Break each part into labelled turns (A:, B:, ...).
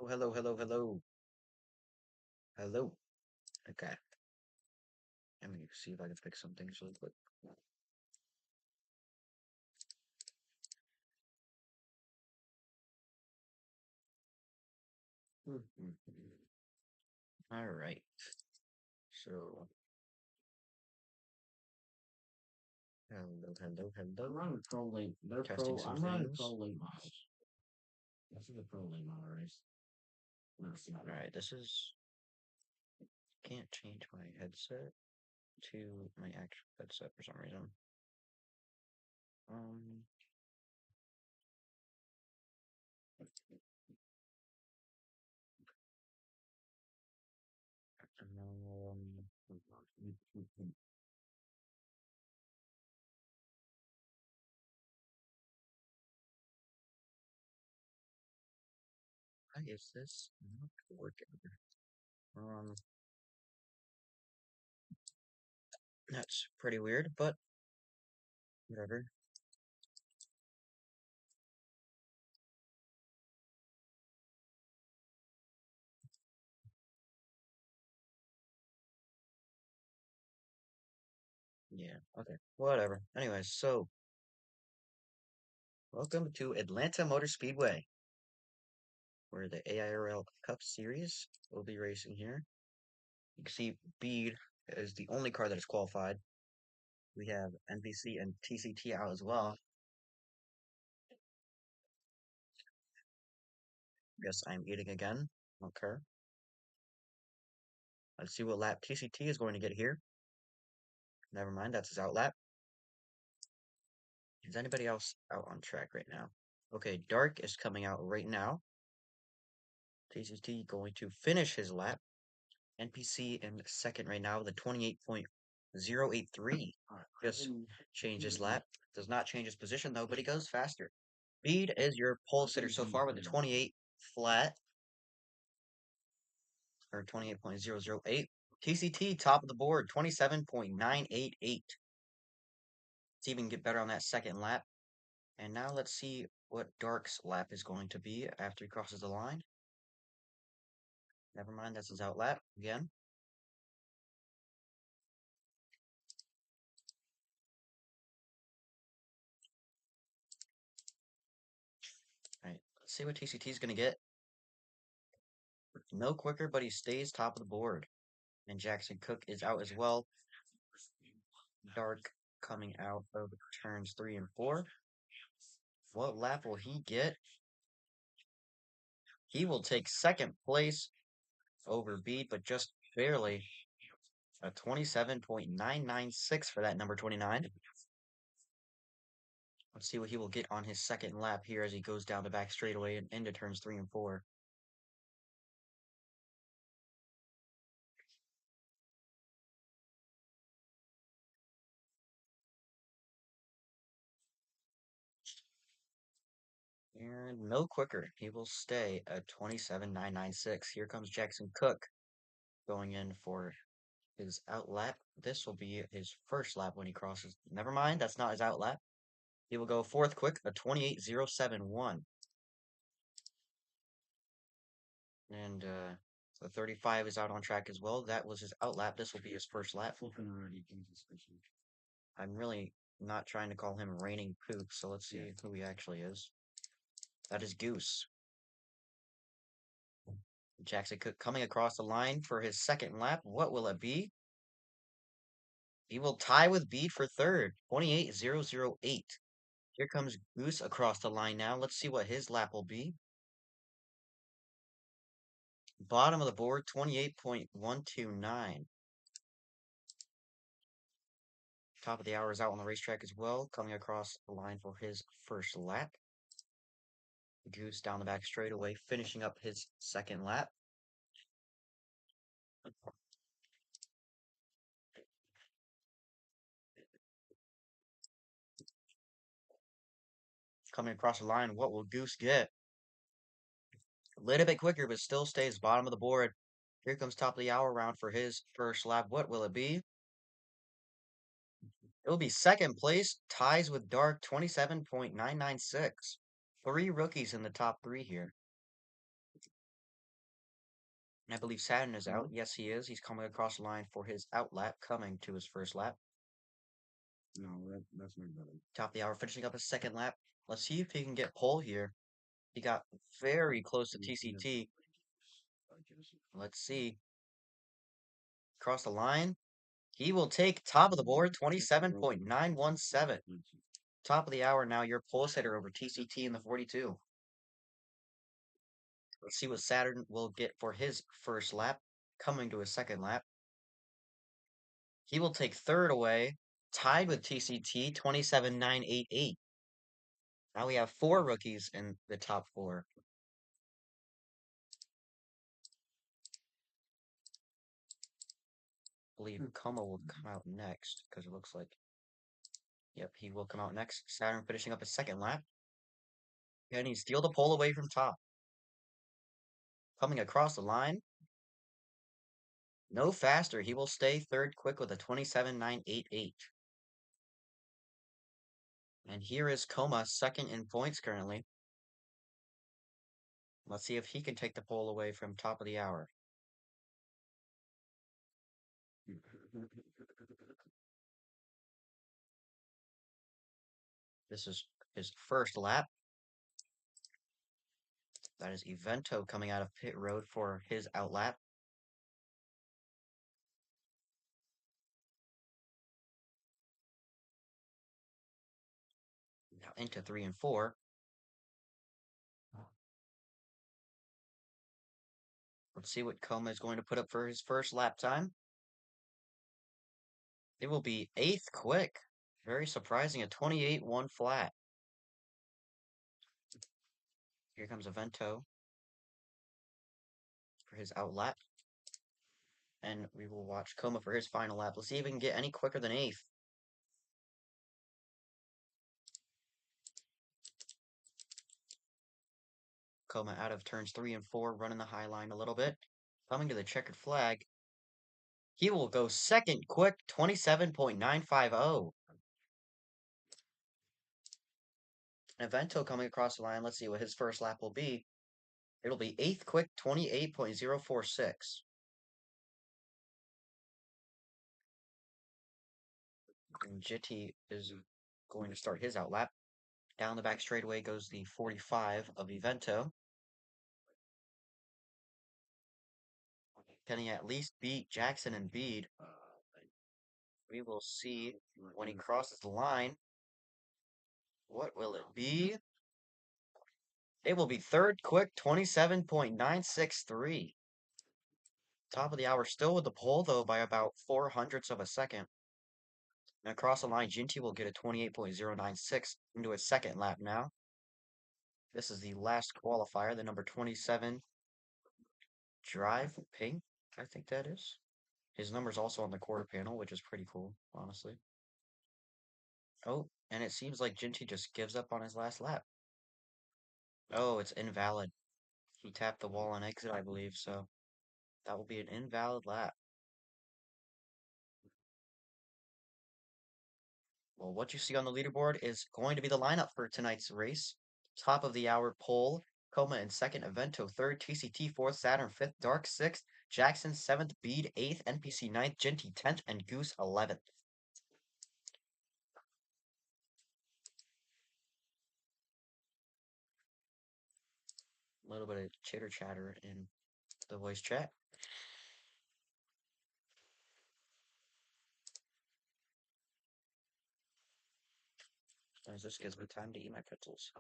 A: Oh, hello, hello, hello, hello. Okay, let me see if I can fix some things really quick. All right. So, hello, hello,
B: I'm
A: hello.
B: running pro late. They're
A: Testing
B: pro.
A: some
B: I'm running pro
A: things.
B: late models. This is a pro late model race.
A: All right, this is can't change my headset to my actual headset for some reason. Um, um, why is this not working? Um, that's pretty weird, but whatever. Yeah, okay, whatever. Anyways, so welcome to Atlanta Motor Speedway, where the AIRL Cup Series will be racing here. You can see Bede is the only car that is qualified. We have NPC and TCT out as well. Yes, I'm eating again. Okay. Let's see what lap TCT is going to get here. Never mind, that's his out lap. Is anybody else out on track right now? Okay, Dark is coming out right now. TCT going to finish his lap. NPC in second right now with a 28.083. Just change his lap. Does not change his position though, but he goes faster. Bede is your pole sitter so far with a 28 flat, or 28.008. TCT top of the board, 27.988. Let's even get better on that second lap. And now let's see what Dark's lap is going to be after he crosses the line. Never mind, that's his out lap again. All right, let's see what TCT is going to get. No quicker, but he stays top of the board. And Jackson Cook is out as well. Dark coming out of turns 3 and 4. What lap will he get? He will take second place over Bede, but just barely. A 27.996 for that number 29. Let's see what he will get on his second lap here as he goes down the back straightaway and into turns 3 and 4. And no quicker. He will stay at 27.996. Here comes Jackson Cook going in for his out lap. This will be his first lap when he crosses. Never mind, that's not his out lap. He will go fourth quick, a 28.071. And the 35 is out on track as well. That was his out lap. This will be his first lap. I'm really not trying to call him raining poop, so let's see who he actually is. That is Goose. Jackson Cook coming across the line for his second lap. What will it be? He will tie with Bede for third, 28.008. Here comes Goose across the line now. Let's see what his lap will be. Bottom of the board, 28.129. Top of the hour is out on the racetrack as well, coming across the line for his first lap. Goose down the back straightaway, finishing up his second lap. Coming across the line, what will Goose get? A little bit quicker, but still stays bottom of the board. Here comes top of the hour round for his first lap. What will it be? It will be second place, ties with Dark, 27.996. Three rookies in the top three here. I believe Saturn is out. Yes, he is. He's coming across the line for his out lap, coming to his first lap.
B: No, that's my brother.
A: Top of the hour, finishing up his second lap. Let's see if he can get pole here. He got very close to TCT. Let's see. Across the line. He will take top of the board, 27.917. Top of the hour now, your pole sitter over TCT in the 42. Let's see what Saturn will get for his first lap, coming to his second lap. He will take third away, tied with TCT, 27.988. Now we have 4 rookies in the top 4. I believe Como will come out next, because it looks like, yep, he will come out next. Saturn finishing up his second lap. Can he steal the pole away from top? Coming across the line. No faster. He will stay third quick with a 27.988. And here is Coma, second in points currently. Let's see if he can take the pole away from top of the hour. This is his first lap. That is Evento coming out of pit road for his outlap. Now into 3 and 4. Let's see what Coma is going to put up for his first lap time. It will be 8th quick. Very surprising, a 28.1 flat. Here comes Evento for his outlap. And we will watch Coma for his final lap. Let's see if we can get any quicker than 8th. Coma out of turns 3 and 4, running the high line a little bit. Coming to the checkered flag. He will go second quick, 27.950. Evento coming across the line. Let's see what his first lap will be. It'll be 8th quick, 28.046. And Jitty is going to start his outlap. Down the back straightaway goes the 45 of Evento. Can he at least beat Jackson and Bede? We will see when he crosses the line. What will it be? It will be third quick, 27.963. Top of the hour, still with the pole, though, by about 400ths of a second. And across the line, Ginty will get a 28.096 into his second lap now. This is the last qualifier, the number 27 Drive Pink, I think that is. His number's also on the quarter panel, which is pretty cool, honestly. Oh, and it seems like Ginty just gives up on his last lap. Oh, it's invalid. He tapped the wall on exit, I believe, so that will be an invalid lap. Well, what you see on the leaderboard is going to be the lineup for tonight's race. Top of the hour pole, Coma in second, Evento third, TCT fourth, Saturn fifth, Dark sixth, Jackson seventh, Bede eighth, NPC ninth, Ginty 10th, and Goose 11th. A little bit of chitter chatter in the voice chat. As this gives me time to eat my pretzels.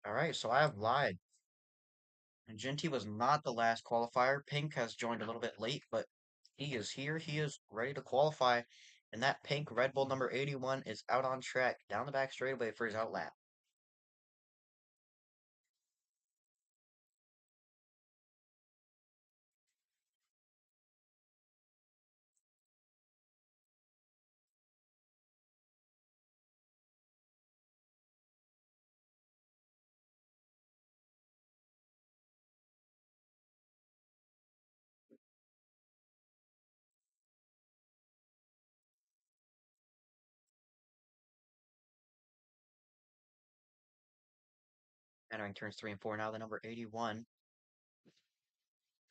A: Alright, so I have lied. And Ginty was not the last qualifier. Pink has joined a little bit late, but he is here. He is ready to qualify. And that pink Red Bull number 81 is out on track down the back straightaway for his outlap. Entering turns 3 and 4 now, the number 81.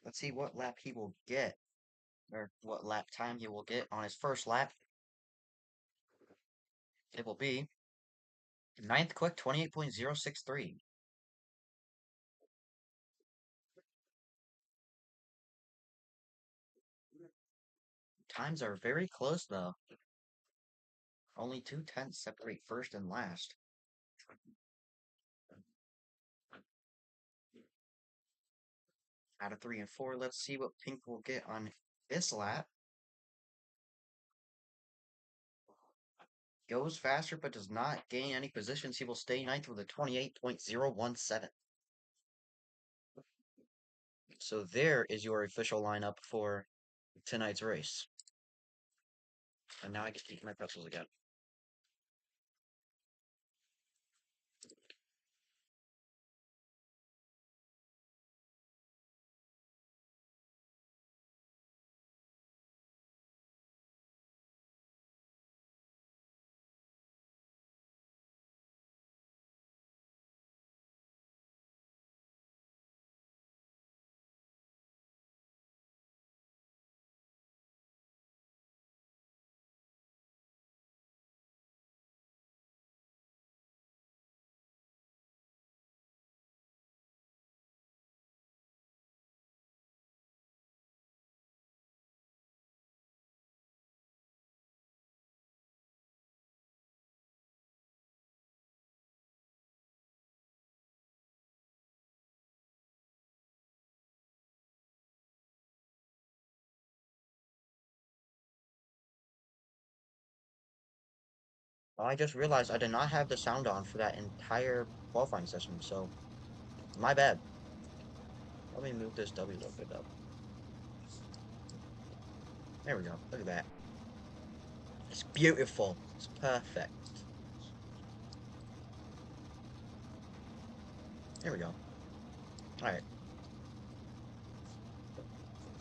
A: Let's see what lap he will get, or what lap time he will get on his first lap. It will be ninth quick, 28.063. Times are very close though. Only 2 tenths separate first and last. Out of 3 and 4, let's see what Pink will get on this lap. Goes faster but does not gain any positions. He will stay ninth with a 28.017. So there is your official lineup for tonight's race. And now I get to eat my pretzels again. Well, I just realized I did not have the sound on for that entire qualifying session, so my bad. Let me move this W a little bit up. There we go. Look at that. It's beautiful. It's perfect. There we go. Alright.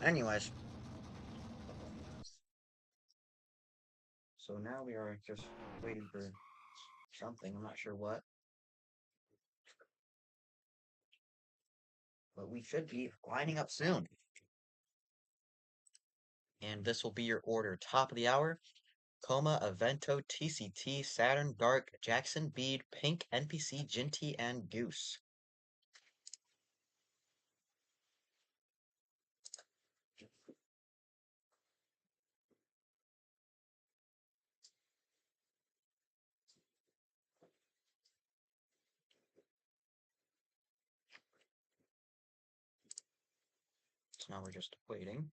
A: Anyways, so now we are just waiting for something. I'm not sure what. But we should be lining up soon. And this will be your order. Top of the hour, Coma, Avento, TCT, Saturn, Dark, Jackson, Bede, Pink, NPC, Ginty, and Goose. So now we're just waiting.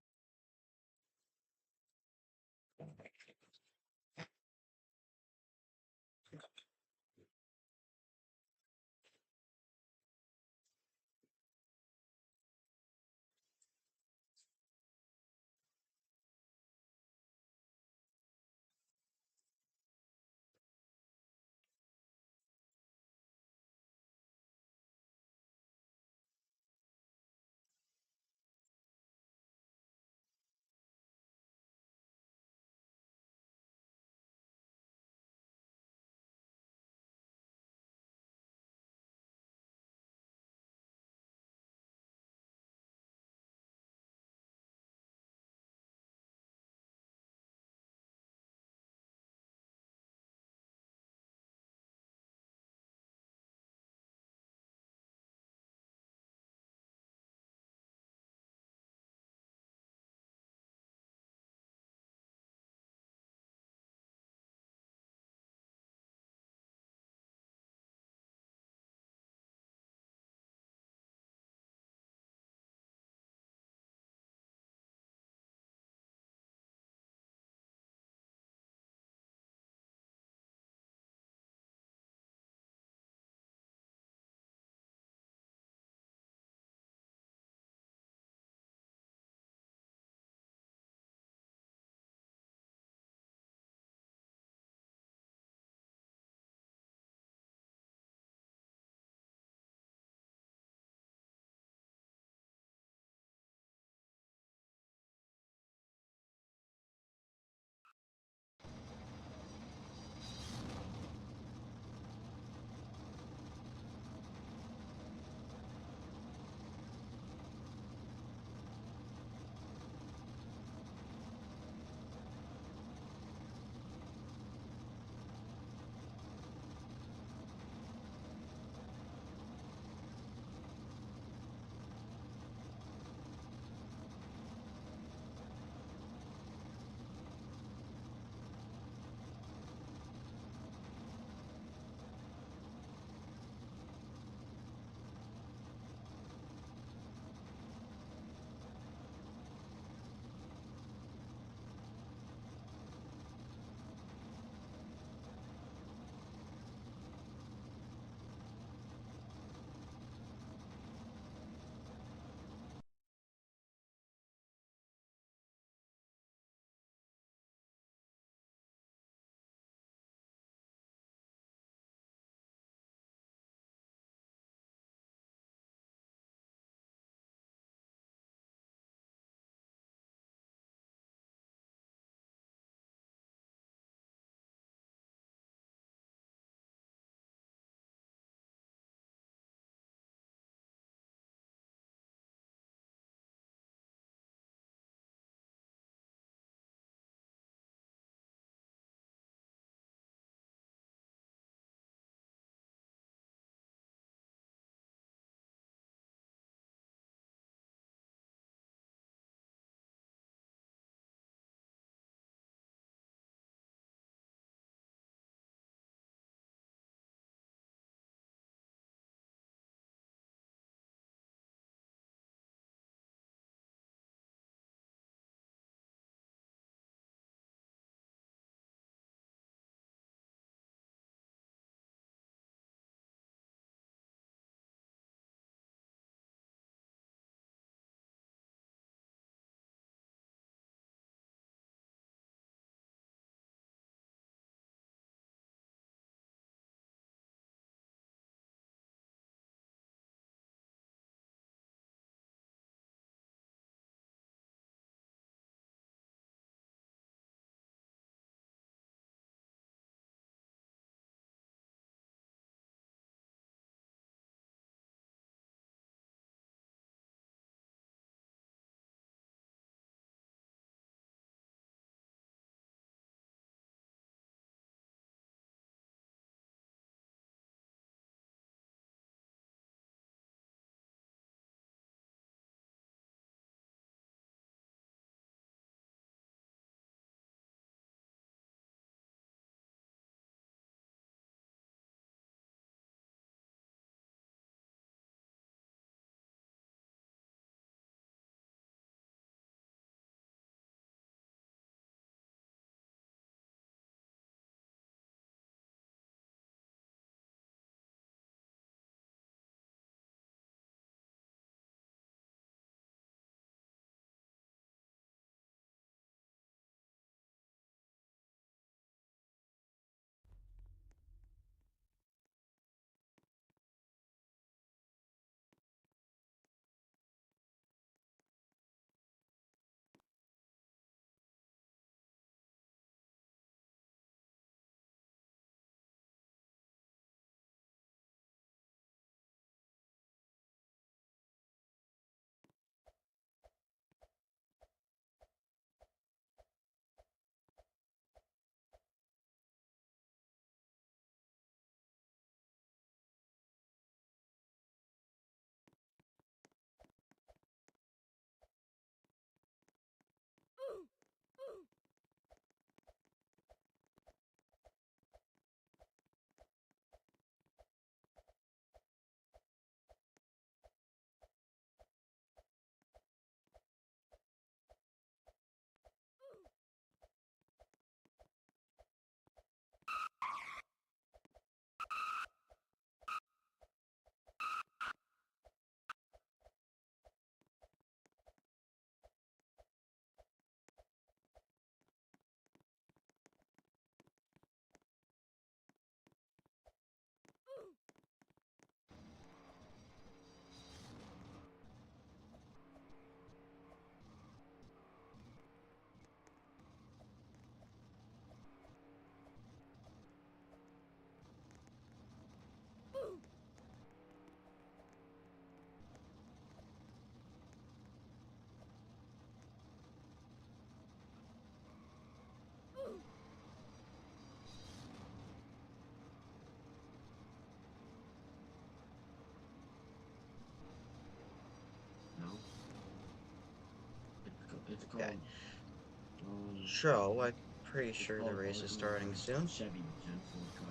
A: So, I'm pretty
B: It's
A: sure the
B: called
A: race is starting soon.
B: Chevy Gen 4 Cup.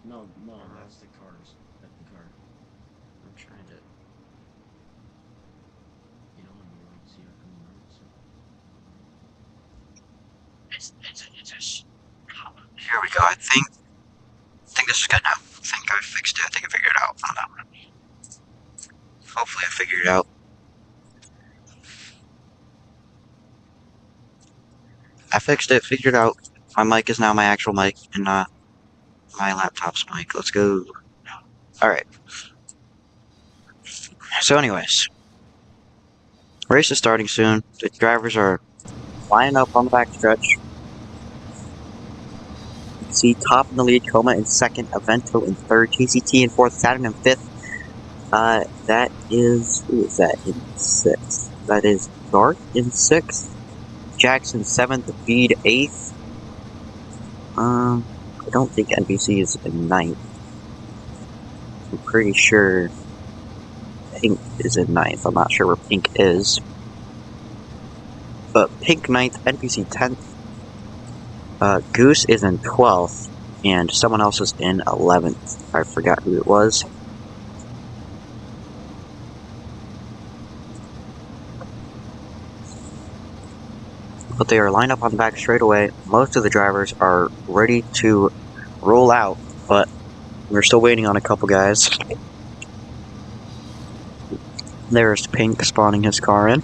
B: No,
A: Uh,
B: that's the cars. That's the car.
A: I'm trying to.
B: You know, and you like see how come around and stuff.
A: Here we go. I think this is good now. I think I fixed it. I think I figured it out. I don't know. Hopefully, I figured it out. I fixed it. Figured it out. My mic is now my actual mic and not my laptop's mic. Let's go. All right. So, anyways, race is starting soon. The drivers are lining up on the back stretch. You can see top in the lead, Coma in second, Avento in third, TCT in fourth, Saturn in fifth. That is, who is that in sixth? That is Dark in sixth, Jackson seventh, Bead eighth. I don't think NBC is in ninth. I'm pretty sure Pink is in ninth. I'm not sure where Pink is. But Pink ninth, NBC 10th. Goose is in 12th. And someone else is in 11th. I forgot who it was. But they are lined up on the back straightaway. Most of the drivers are ready to roll out, but we're still waiting on a couple guys. There's Pink spawning his car in.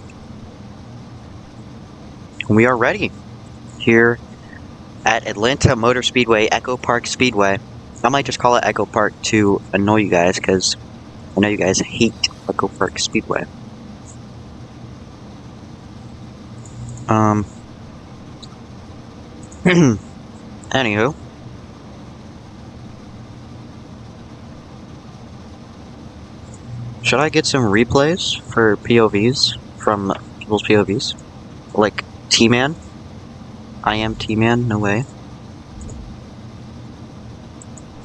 A: We are ready here at Atlanta Motor Speedway, EchoPark Speedway. I might just call it EchoPark to annoy you guys, because I know you guys hate EchoPark Speedway. Anywho. Should I get some replays for POVs from people's POVs? Like T-Man? I am T-Man, no way.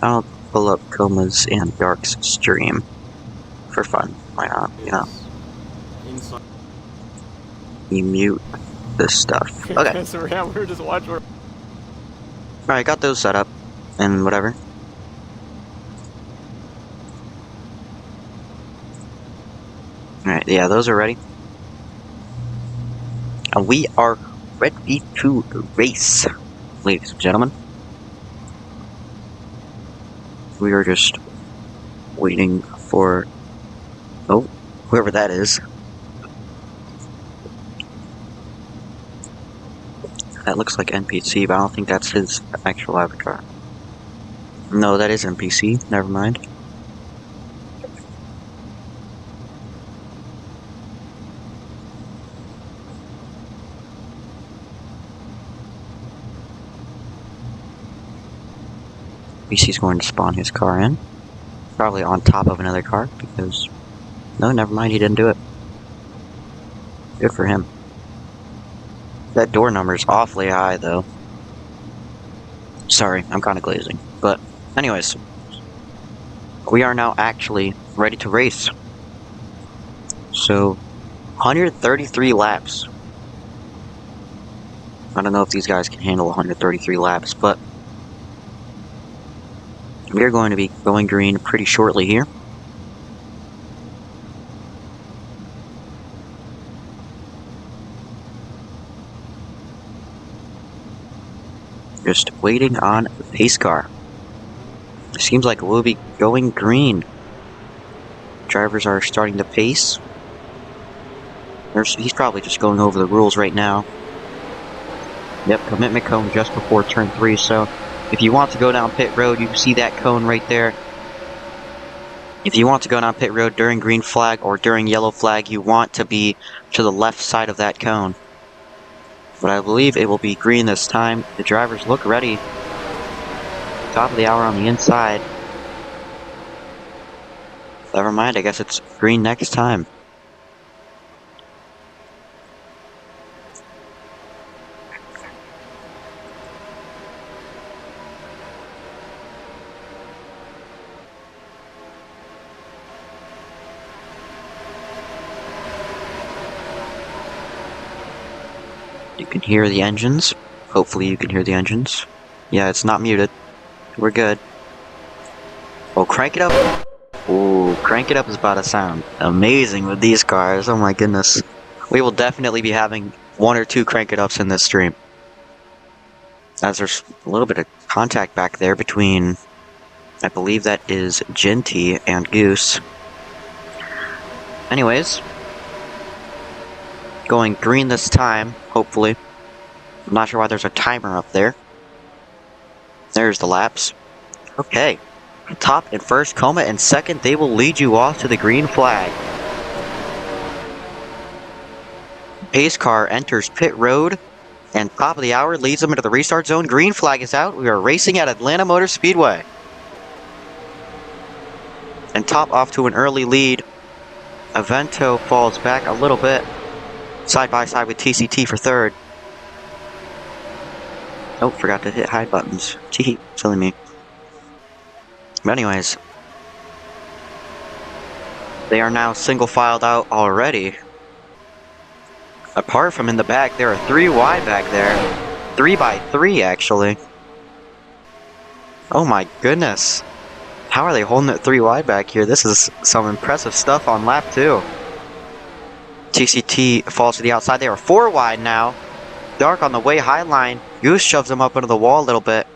A: I'll pull up Coma's and Dark's stream for fun. Why not? You know.
B: Inside.
A: You mute this stuff. Okay.
C: So yeah, we were just watching.
A: Alright, got those set up and whatever. Alright, yeah, those are ready. And we are ready to race, ladies and gentlemen. We are just waiting for, oh, whoever that is. That looks like NPC, but I don't think that's his actual avatar. No, that is NPC, never mind. NPC's going to spawn his car in. Probably on top of another car, because... No, never mind, he didn't do it. Good for him. That door number is awfully high, though. Sorry, I'm kind of glazing. But, anyways. We are now actually ready to race. So, 133 laps. I don't know if these guys can handle 133 laps, but... we are going to be going green pretty shortly here. Just waiting on the pace car. It seems like we'll be going green. Drivers are starting to pace. He's probably just going over the rules right now. Yep, commitment cone just before turn 3, so if you want to go down pit road, you can see that cone right there. If you want to go down pit road during green flag or during yellow flag, you want to be to the left side of that cone. But I believe it will be green this time. The drivers look ready. Top of the hour on the inside. Never mind, I guess it's green next time. You can hear the engines. Hopefully you can hear the engines. Yeah, it's not muted. We're good. Oh, crank it up. Ooh, crank it up is about to sound amazing with these cars. Oh my goodness. We will definitely be having 1 or 2 crank it ups in this stream. As there's a little bit of contact back there between, I believe that is Genty and Goose. Anyways, going green this time, hopefully. I'm not sure why there's a timer up there. There's the laps. Okay. Top and first, Coma and second, they will lead you off to the green flag. Pace car enters pit road, and top of the hour leads them into the restart zone. Green flag is out. We are racing at Atlanta Motor Speedway. And top off to an early lead. Avento falls back a little bit, side by side with TCT for third. Oh, forgot to hit hide buttons. Gee, silly me. But anyways, they are now single filed out already. Apart from in the back, there are 3 wide back there. 3 by 3 actually. Oh my goodness. How are they holding it 3 wide back here? This is some impressive stuff on lap 2. TCT falls to the outside. They are 4 wide now. Dark on the way high line. Goose shoves them up into the wall a little bit.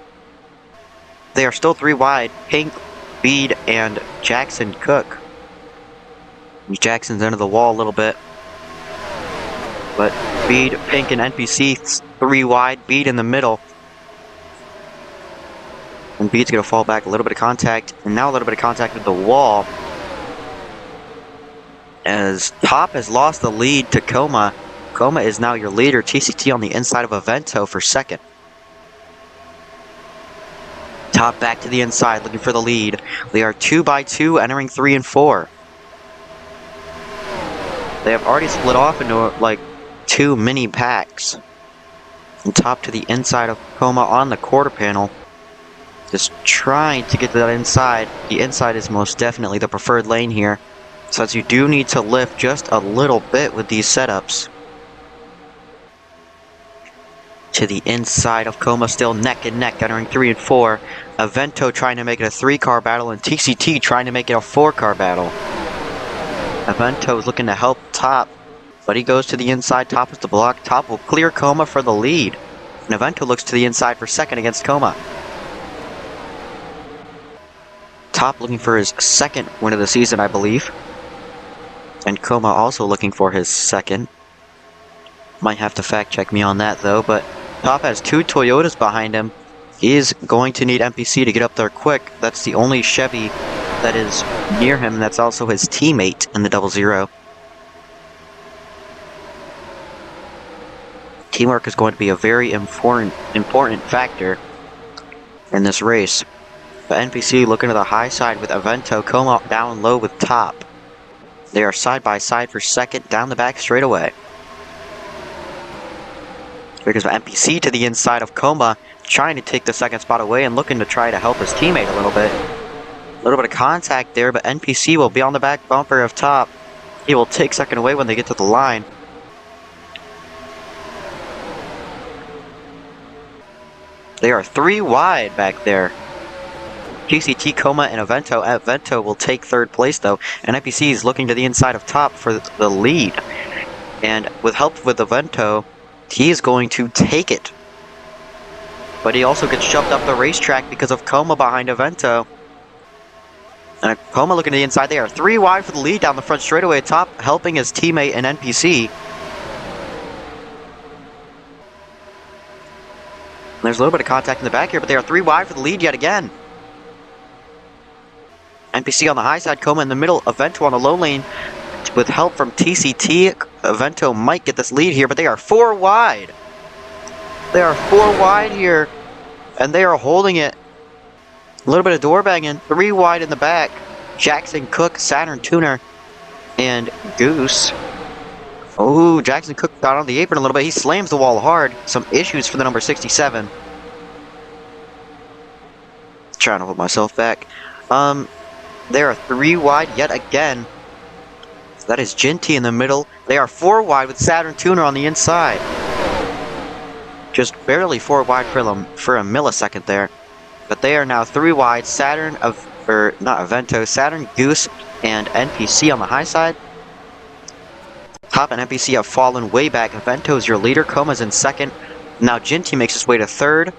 A: They are still 3 wide. Pink, Bede, and Jackson Cook. Jackson's into the wall a little bit. But Bede, Pink, and NPC 3 wide. Bede in the middle. And Bede's going to fall back. A little bit of contact. And now a little bit of contact with the wall. As Top has lost the lead to Coma. Coma is now your leader. TCT on the inside of Avento for second. Top back to the inside, looking for the lead. They are 2 by 2, entering 3 and 4. They have already split off into like 2 mini packs. And Top to the inside of Coma on the quarter panel. Just trying to get to that inside. The inside is most definitely the preferred lane here. Since you do need to lift just a little bit with these setups. To the inside of Coma, still neck and neck, entering 3 and 4. Avento trying to make it a 3-car battle, and TCT trying to make it a 4-car battle. Avento is looking to help Top, but he goes to the inside. Top is the block. Top will clear Coma for the lead. And Avento looks to the inside for second against Coma. Top looking for his second win of the season, I believe. And Coma also looking for his second. Might have to fact check me on that though, but Top has 2 Toyotas behind him. He is going to need NPC to get up there quick. That's the only Chevy that is near him, and that's also his teammate in the 00. Teamwork is going to be a very important factor in this race. But NPC looking to the high side with Avento, Coma down low with Top. They are side by side for second down the back straightaway. Here goes NPC to the inside of Coma, trying to take the second spot away and looking to try to help his teammate a little bit. A little bit of contact there, but NPC will be on the back bumper of Top. He will take second away when they get to the line. They are 3 wide back there. TCT, Coma, and Avento. Avento will take third place though, and NPC is looking to the inside of Top for the lead. And with help with Avento, he is going to take it. But he also gets shoved up the racetrack because of Coma behind Avento. And Coma looking to the inside. They are 3 wide for the lead down the front straightaway. Top helping his teammate and NPC. There's a little bit of contact in the back here, but they are 3 wide for the lead yet again. NPC on the high side, Coma in the middle, Avento on the low lane. With help from TCT, Avento might get this lead here, but they are 4 wide. They are 4 wide here, and they are holding it. A little bit of door banging, 3 wide in the back. Jackson Cook, Saturn Tuner, and Goose. Oh, Jackson Cook got on the apron a little bit. He slams the wall hard. Some issues for the number 67. Trying to hold myself back. They are 3 wide yet again. That is Genty in the middle. They are 4 wide with Saturn Tuner on the inside. just barely 4 wide for a millisecond there. But they are now 3 wide. Saturn or not Avento, Saturn, Goose, and NPC on the high side. Top and NPC have fallen way back. Avento is your leader. Coma's in second. Now Ginty makes his way to third.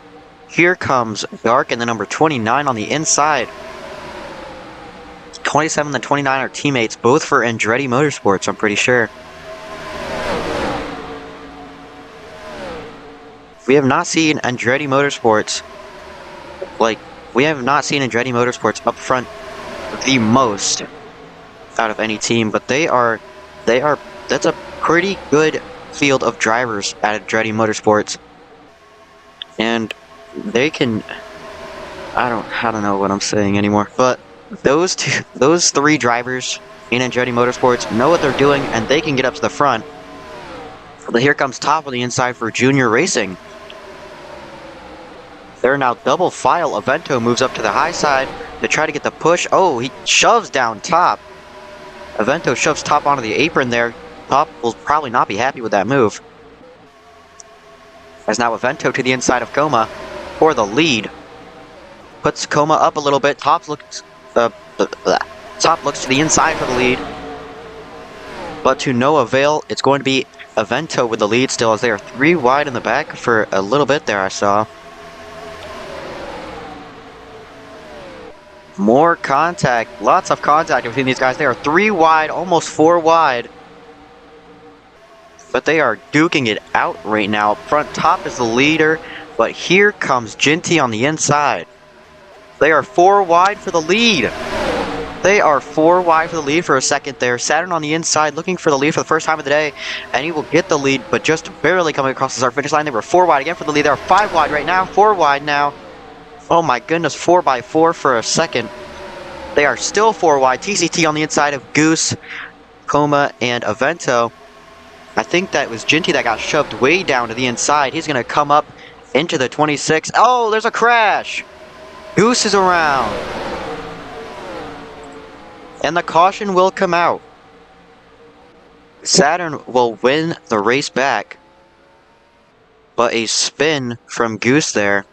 A: Here comes Dark and the number 29 on the inside. 27 and 29 are teammates, both for Andretti Motorsports, I'm pretty sure. We have not seen Andretti Motorsports, up front the most out of any team, but that's a pretty good field of drivers at Andretti Motorsports. And they can, I don't know what I'm saying anymore, but those 3 drivers in Andretti Motorsports know what they're doing, and they can get up to the front. But here comes Top on the inside for Junior Racing. They're now double file. Avento moves up to the high side to try to get the push. Oh, he shoves down Top. Avento shoves Top onto the apron there. Top will probably not be happy with that move. As now Avento to the inside of Coma for the lead. Puts Coma up a little bit. Top looks to the inside for the lead. But to no avail, it's going to be Avento with the lead still, as they are 3 wide in the back for a little bit there, I saw. More contact, lots of contact between these guys. They are 3 wide, almost 4 wide. But they are duking it out right now. Up front, Top is the leader, but here comes Ginty on the inside. They are 4 wide for the lead. They are 4 wide for the lead for a second there. Saturn on the inside looking for the lead for the first time of the day, and he will get the lead, but just barely coming across the start finish line. They were 4 wide again for the lead. They are 5 wide right now, 4 wide now. Oh my goodness, 4x4 for a second. They are still 4 wide. TCT on the inside of Goose, Coma, and Avento. I think that was Ginty that got shoved way down to the inside. He's going to come up into the 26. Oh, there's a crash. Goose is around. And the caution will come out. Saturn will win the race back. But a spin from Goose there.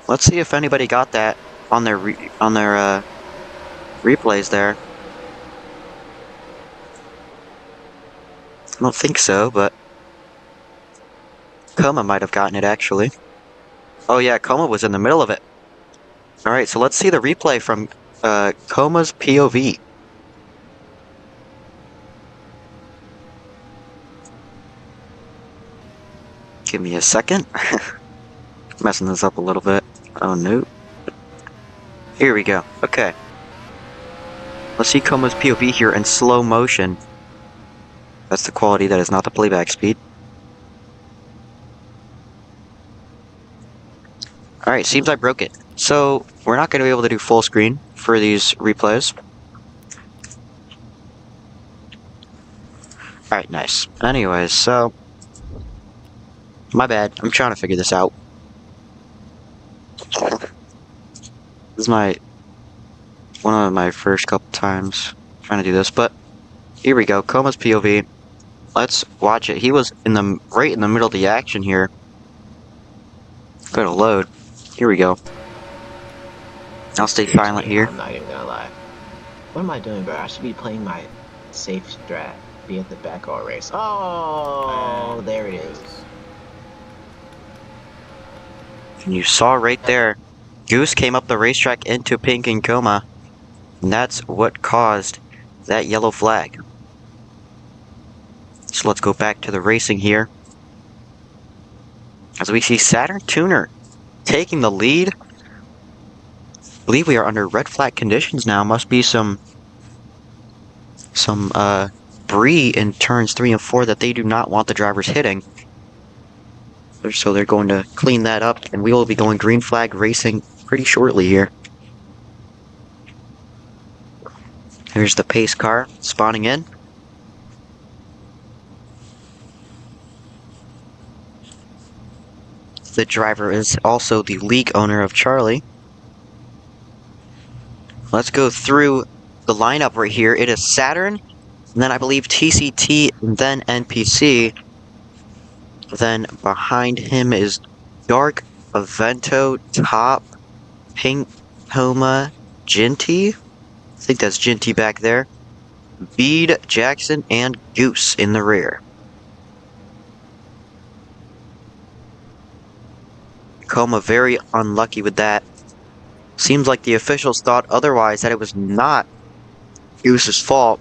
A: Let's see if anybody got that on their replays there. I don't think so, but Coma might have gotten it actually. Oh yeah, Coma was in the middle of it. Alright, so let's see the replay from Coma's POV. Give me a second. Messing this up a little bit. Oh no. Here we go. Okay. Let's see Coma's POV here in slow motion. That's the quality, that is not the playback speed. Alright, seems I broke it. So, we're not going to be able to do full screen for these replays. Alright, nice. Anyways, so... my bad. I'm trying to figure this out. This is one of my first couple times trying to do this, but here we go. Coma's POV. Let's watch it. He was right in the middle of the action here. Go to load. Here we go. I'll stay silent here.
B: I'm not even gonna lie. What am I doing, bro? I should be playing my safe strat. Be at the back all race. Oh, there it is.
A: And you saw right there, Goose came up the racetrack into Pink and Coma, and that's what caused that yellow flag. So let's go back to the racing here. As we see Saturn Tuner taking the lead. I believe we are under red flag conditions now. Must be some brie in turns 3 and 4 that they do not want the drivers hitting. So they're going to clean that up, and we will be going green flag racing pretty shortly here. Here's the pace car spawning in. The driver is also the league owner of Charlie. Let's go through the lineup right here. It is Saturn, and then I believe TCT, and then NPC. Then behind him is Dark, Avento, Top, Pink, Homa, Ginty. I think that's Ginty back there. Bede, Jackson, and Goose in the rear. Coma very unlucky with that. Seems like the officials thought otherwise, that it was not Goose's fault.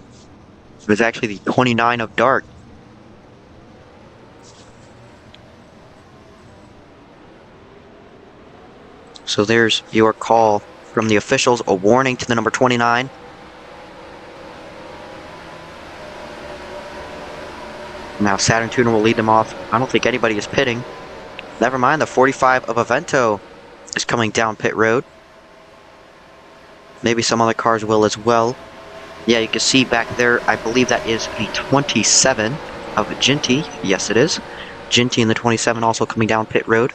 A: It was actually the 29 of Dark. So there's your call from the officials, a warning to the number 29. Now Saturn Tuner will lead them off. I don't think anybody is pitting. Never mind, the 45 of Avento is coming down pit road. Maybe some other cars will as well. Yeah, you can see back there, I believe that is the 27 of Ginty. Yes, it is. Ginty and the 27 also coming down pit road.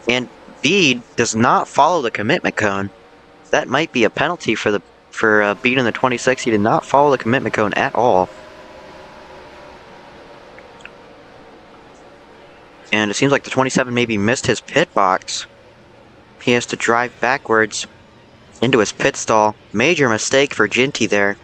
A: And Bede does not follow the commitment cone. That might be a penalty for Bede in the 26. He did not follow the commitment cone at all. And it seems like the 27 maybe missed his pit box. He has to drive backwards into his pit stall. Major mistake for Ginty there.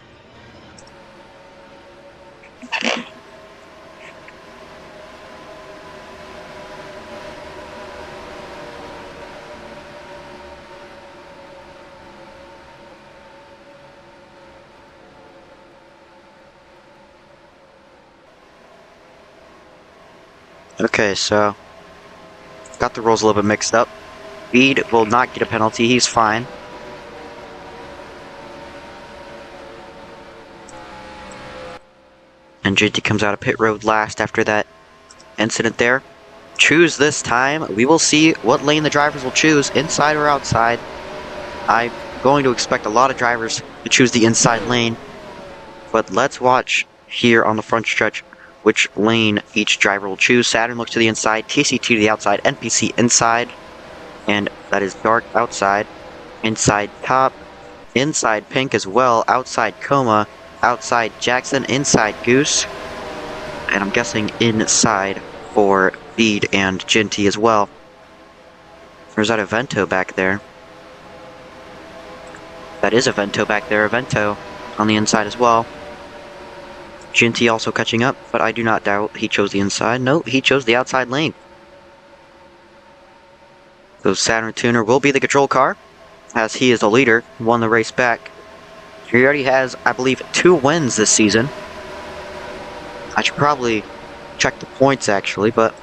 A: Okay, so got the rules a little bit mixed up. Bede will not get a penalty, he's fine. And Ginty comes out of pit road last after that incident there. Choose this time. We will see what lane the drivers will choose, inside or outside. I'm going to expect a lot of drivers to choose the inside lane. But let's watch here on the front stretch which lane each driver will choose. Saturn looks to the inside, TCT to the outside, NPC inside, and that is Dark outside, inside Top, inside Pink as well, outside Coma, outside Jackson, inside Goose, and I'm guessing inside for Bede and Ginty as well. There's that Avento back there. That is Avento back there, Avento on the inside as well. Ginty also catching up, but I do not doubt he chose the inside. No, he chose the outside lane. So Saturn Tuner will be the control car, as he is the leader, won the race back. He already has, I believe, 2 wins this season. I should probably check the points actually, but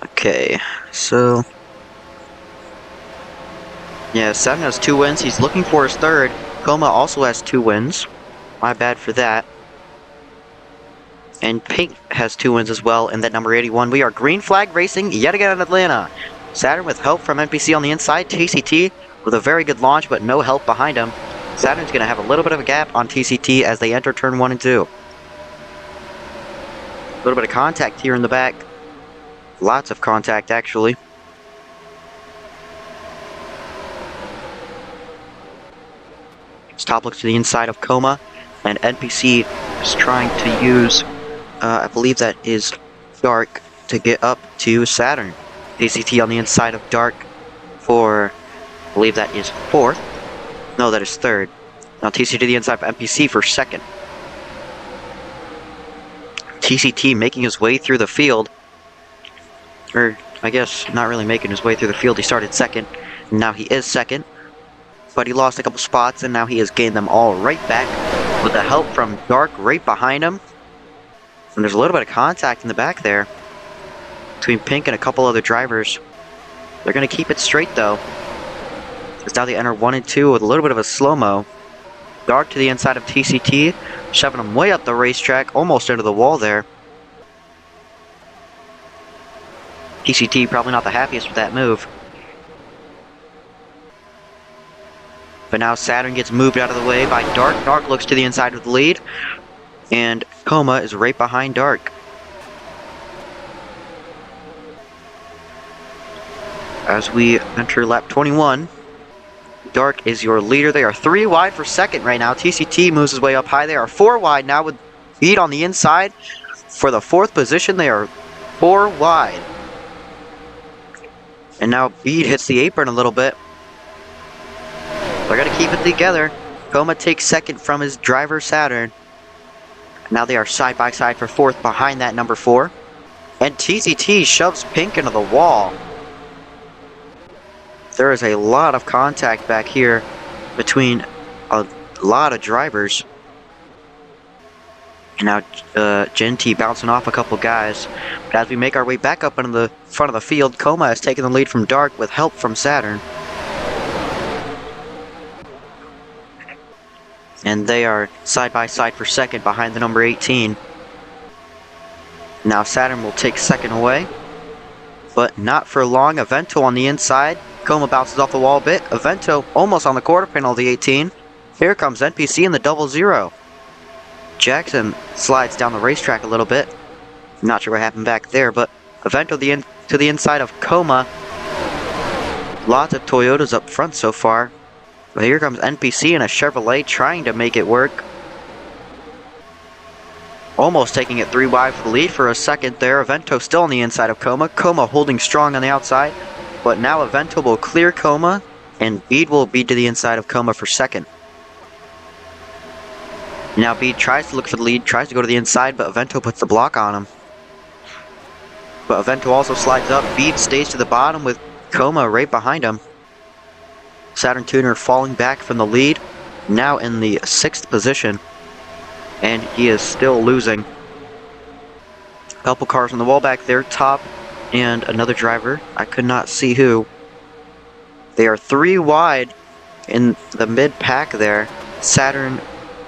A: okay, so yeah, Saturn has 2 wins. He's looking for his 3rd. Coma also has 2 wins. My bad for that. And Pink has 2 wins as well. And that number 81. We are green flag racing yet again in Atlanta. Saturn with help from NPC on the inside. TCT with a very good launch, but no help behind him. Saturn's going to have a little bit of a gap on TCT as they enter turn 1 and 2. A little bit of contact here in the back. Lots of contact, actually. Top looks to the inside of Coma, and NPC is trying to use, I believe that is Dark, to get up to Saturn. TCT on the inside of Dark for, I believe that is 4th. No, that is 3rd. Now TCT to the inside of NPC for 2nd. TCT making his way through the field. Or, I guess, not really making his way through the field. He started 2nd, and now he is 2nd. But he lost a couple spots, and now he has gained them all right back with the help from Dark right behind him. And there's a little bit of contact in the back there between Pink and a couple other drivers. They're going to keep it straight, though. As now they enter 1 and 2 with a little bit of a slow-mo. Dark to the inside of TCT, shoving him way up the racetrack, almost into the wall there. TCT probably not the happiest with that move. But now Saturn gets moved out of the way by Dark. Dark looks to the inside with the lead. And Coma is right behind Dark. As we enter lap 21, Dark is your leader. They are 3 wide for 2nd right now. TCT moves his way up high. They are 4 wide now with Beat on the inside for the 4th position. They are 4 wide. And now Bead hits the apron a little bit. They're going to keep it together. Coma takes 2nd from his driver Saturn. Now they are side by side for 4th behind that number 4. And TCT shoves Pink into the wall. There is a lot of contact back here between a lot of drivers. And now Genty bouncing off a couple guys. But as we make our way back up into the front of the field, Coma has taken the lead from Dark with help from Saturn. And they are side by side for 2nd behind the number 18. Now Saturn will take 2nd away. But not for long. Avento on the inside. Coma bounces off the wall a bit. Avento almost on the quarter panel of the 18. Here comes NPC in the 00. Jackson slides down the racetrack a little bit. Not sure what happened back there, but Avento to the inside of Coma. Lots of Toyotas up front so far. But here comes NPC in a Chevrolet trying to make it work. Almost taking it 3 wide for the lead for a second there. Avento still on the inside of Coma. Coma holding strong on the outside. But now Avento will clear Coma. And Bead will be to the inside of Coma for 2nd. Now Bead tries to look for the lead. Tries to go to the inside. But Avento puts the block on him. But Avento also slides up. Bead stays to the bottom with Coma right behind him. Saturn Tuner falling back from the lead. Now in the 6th position. And he is still losing. A couple cars on the wall back there. Top and another driver. I could not see who. They are 3 wide in the mid-pack there. Saturn,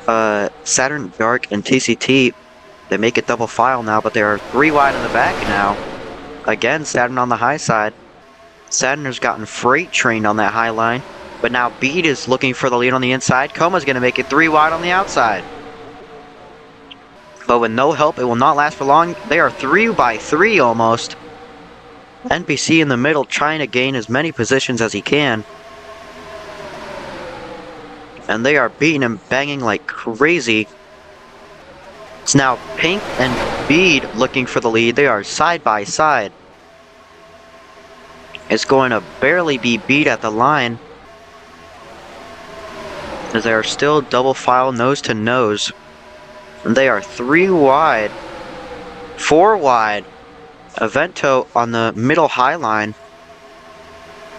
A: Dark, and TCT. They make it double file now, but they are 3 wide in the back now. Again, Saturn on the high side. Saturn has gotten freight trained on that high line. But now Bead is looking for the lead on the inside. Coma's going to make it 3 wide on the outside. But with no help, it will not last for long. They are 3 by 3 almost. NPC in the middle trying to gain as many positions as he can. And they are beating and banging like crazy. It's now Pink and Bead looking for the lead. They are side by side. It's going to barely be Bead at the line, as they are still double file nose to nose. And they are 3 wide, 4 wide. Avento on the middle high line,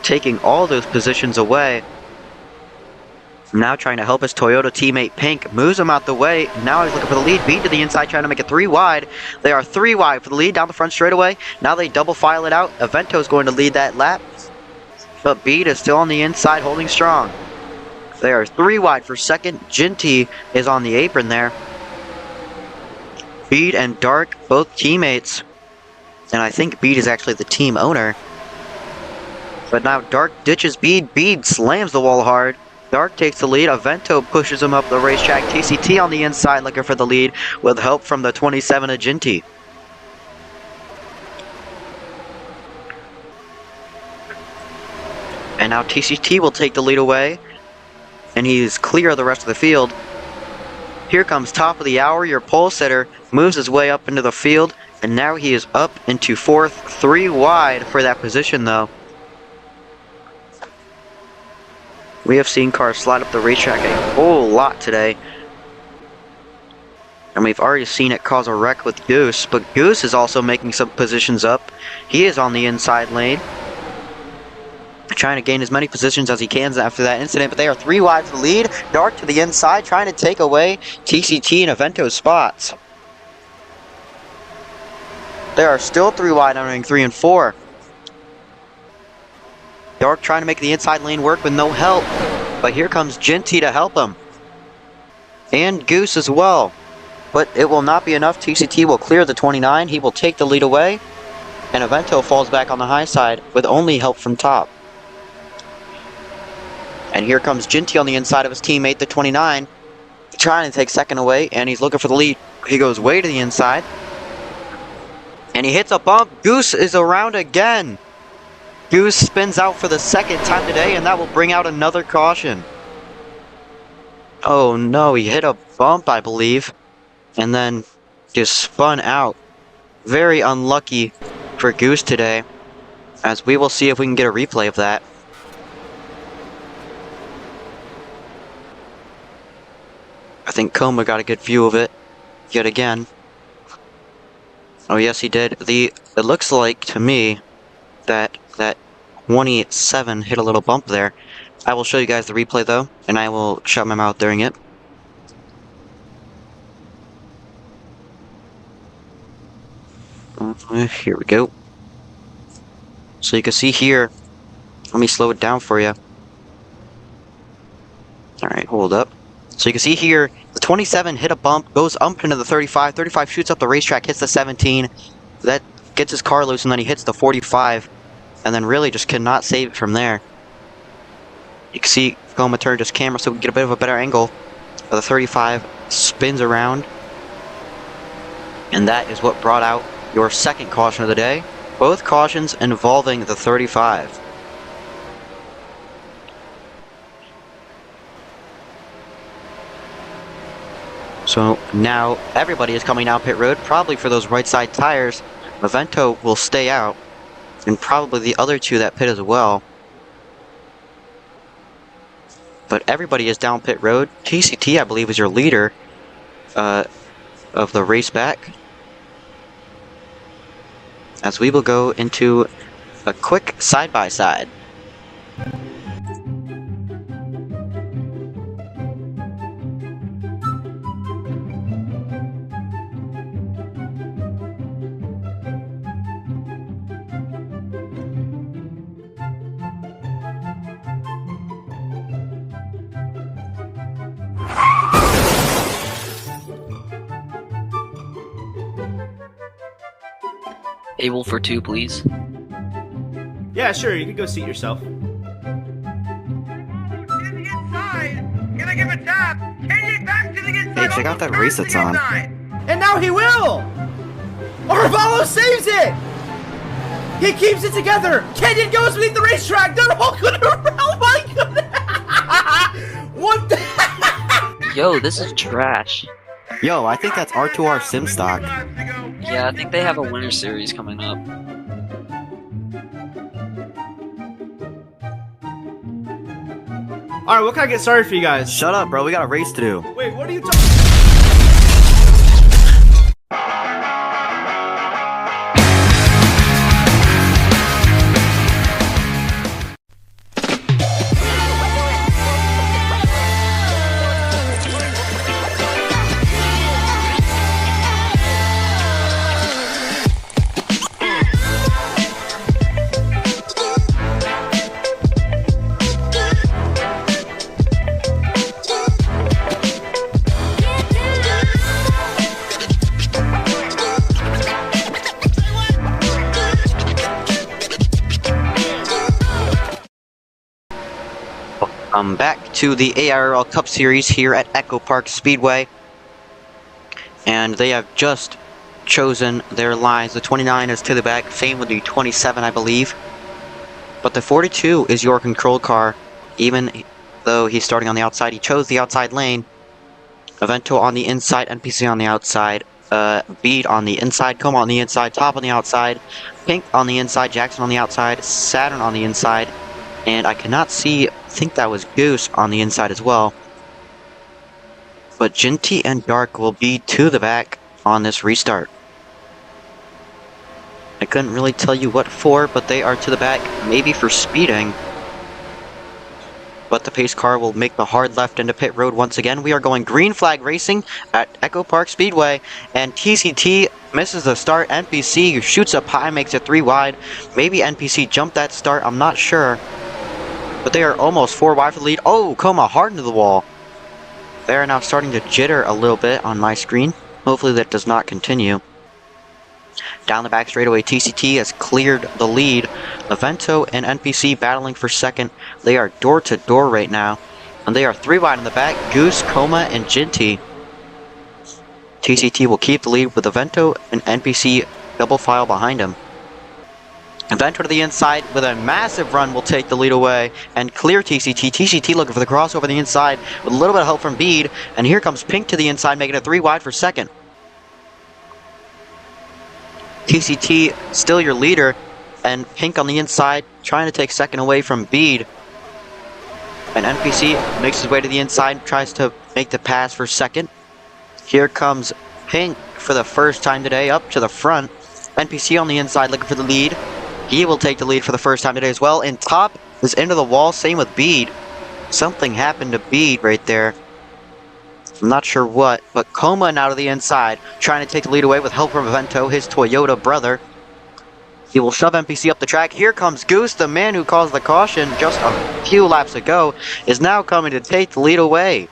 A: taking all those positions away. Now trying to help his Toyota teammate Pink, moves him out the way. Now he's looking for the lead. Bead to the inside, trying to make it 3 wide. They are 3 wide for the lead down the front straightaway. Now they double file it out. Avento is going to lead that lap, but Bead is still on the inside, holding strong. They are 3 wide for 2nd. Genty is on the apron there. Bead and Dark, both teammates. And I think Bead is actually the team owner. But now Dark ditches Bead. Bead slams the wall hard. Dark takes the lead. Avento pushes him up the racetrack. TCT on the inside looking for the lead with help from the 27 of Genty. And now TCT will take the lead away. And he's clear of the rest of the field. Here comes top of the hour. Your pole sitter moves his way up into the field. And now he is up into 4th, 3 wide for that position though. We have seen cars slide up the racetrack a whole lot today. And we've already seen it cause a wreck with Goose. But Goose is also making some positions up. He is on the inside lane, trying to gain as many positions as he can after that incident. But they are 3 wide for the lead. Dark to the inside, trying to take away TCT and Avento's spots. They are still 3 wide, entering 3 and 4. Dark trying to make the inside lane work with no help. But here comes Genty to help him. And Goose as well. But it will not be enough. TCT will clear the 29. He will take the lead away. And Avento falls back on the high side with only help from top. And here comes Genty on the inside of his teammate, the 29. Trying to take 2nd away. And he's looking for the lead. He goes way to the inside. And he hits a bump. Goose is around again. Goose spins out for the 2nd time today, and that will bring out another caution. Oh no, he hit a bump, I believe. and then just spun out. Very unlucky for Goose today, as we will see if we can get a replay of that. I think Coma got a good view of it yet again. Oh yes, he did. It looks like to me that 27 hit a little bump there. I will show you guys the replay though, and I will shut my mouth during it. Here we go. So you can see here, let me slow it down for you. Alright, hold up. So you can see here, the 27 hit a bump, goes up into the 35, 35 shoots up the racetrack, hits the 17, that gets his car loose, and then he hits the 45, and then really just cannot save it from there. You can see Coma turned his camera so we can get a bit of a better angle. The 35 spins around, and that is what brought out your second caution of the day. Both cautions involving the 35. So now everybody is coming down pit road, probably for those right side tires. Mavento will stay out, and probably the other two that pit as well. But everybody is down pit road. TCT, I believe, is your leader of the race back. As we will go into a quick side-by-side.
C: Able for 2, please.
D: Yeah, sure, you can go seat yourself.
E: To the inside! Can I give a tap? Can you back to the inside?
A: Hey, check out that race that's on.
D: And now he will! Arvalo saves it! He keeps it together! Kenyon goes beneath the racetrack! They're all good around! Oh my goodness! What the?
C: Yo, this is trash.
A: Yo, I think that's R2R sim stock.
C: Yeah, I think they have a winter series coming up.
D: Alright, what can I get started for you guys?
A: Shut up, bro. We got a race to do.
D: Wait, what are you talking?
A: Back to the AIRL Cup Series here at EchoPark Speedway, and they have just chosen their lines. The 29 is to the back, same with the 27, I believe, but the 42 is your control car. Even though he's starting on the outside, he chose the outside lane. Avento on the inside, NPC on the outside, Bead on the inside, Coma on the inside, Top on the outside, Pink on the inside, Jackson on the outside, Saturn on the inside, and I cannot see, I think that was Goose on the inside as well. But Ginty and Dark will be to the back on this restart. I couldn't really tell you what for, but they are to the back, maybe for speeding. But the pace car will make the hard left into pit road once again. We are going green flag racing at EchoPark Speedway, and TCT misses the start. NPC shoots up high, makes it 3 wide. Maybe NPC jumped that start, I'm not sure. But they are almost 4 wide for the lead. Oh, Coma hard into the wall. They are now starting to jitter a little bit on my screen. Hopefully that does not continue. Down the back straightaway, TCT has cleared the lead. Avento and NPC battling for second. They are door to door right now. And they are 3 wide in the back. Goose, Coma, and Ginty. TCT will keep the lead with Avento and NPC double file behind him. Avento to the inside with a massive run will take the lead away and clear TCT. TCT looking for the crossover on the inside with a little bit of help from Bead. And here comes Pink to the inside, making it 3 wide for second. TCT still your leader, and Pink on the inside trying to take second away from Bede. And NPC makes his way to the inside, tries to make the pass for second. Here comes Pink for the first time today, up to the front. NPC on the inside looking for the lead. He will take the lead for the first time today as well. And top is into the wall, same with Bede. Something happened to Bede right there. I'm not sure what, but Coma now to the inside, trying to take the lead away with help from Evento, his Toyota brother. He will shove NPC up the track. Here comes Goose, the man who caused the caution just a few laps ago, is now coming to take the lead away.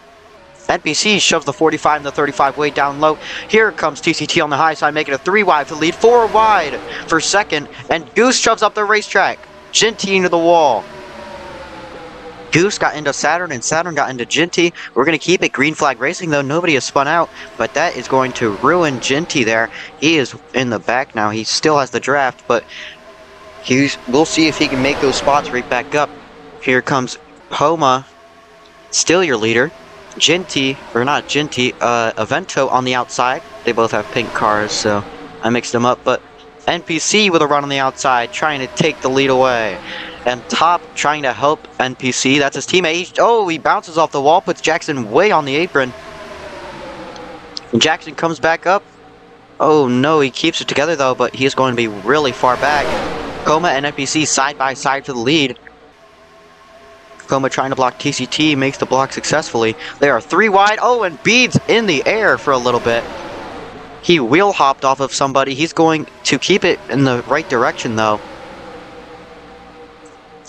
A: NPC shoves the 45 and the 35 way down low. Here comes TCT on the high side, making a 3 wide for the lead, 4 wide for second, and Goose shoves up the racetrack. Ginty into the wall. Goose got into Saturn, and Saturn got into Ginty. We're going to keep it green flag racing, though. Nobody has spun out, but that is going to ruin Ginty there. He is in the back now. He still has the draft, but we'll see if he can make those spots right back up. Here comes Homa, still your leader. Ginty, or not Ginty, Evento on the outside. They both have pink cars, so I mixed them up, but NPC with a run on the outside, trying to take the lead away. And Top trying to help NPC. That's his teammate. He bounces off the wall, puts Jackson way on the apron. And Jackson comes back up. Oh no, he keeps it together though, but he is going to be really far back. Coma and NPC side by side to the lead. Coma trying to block TCT, makes the block successfully. They are 3 wide. And Bede's in the air for a little bit. He wheel hopped off of somebody. He's going to keep it in the right direction though.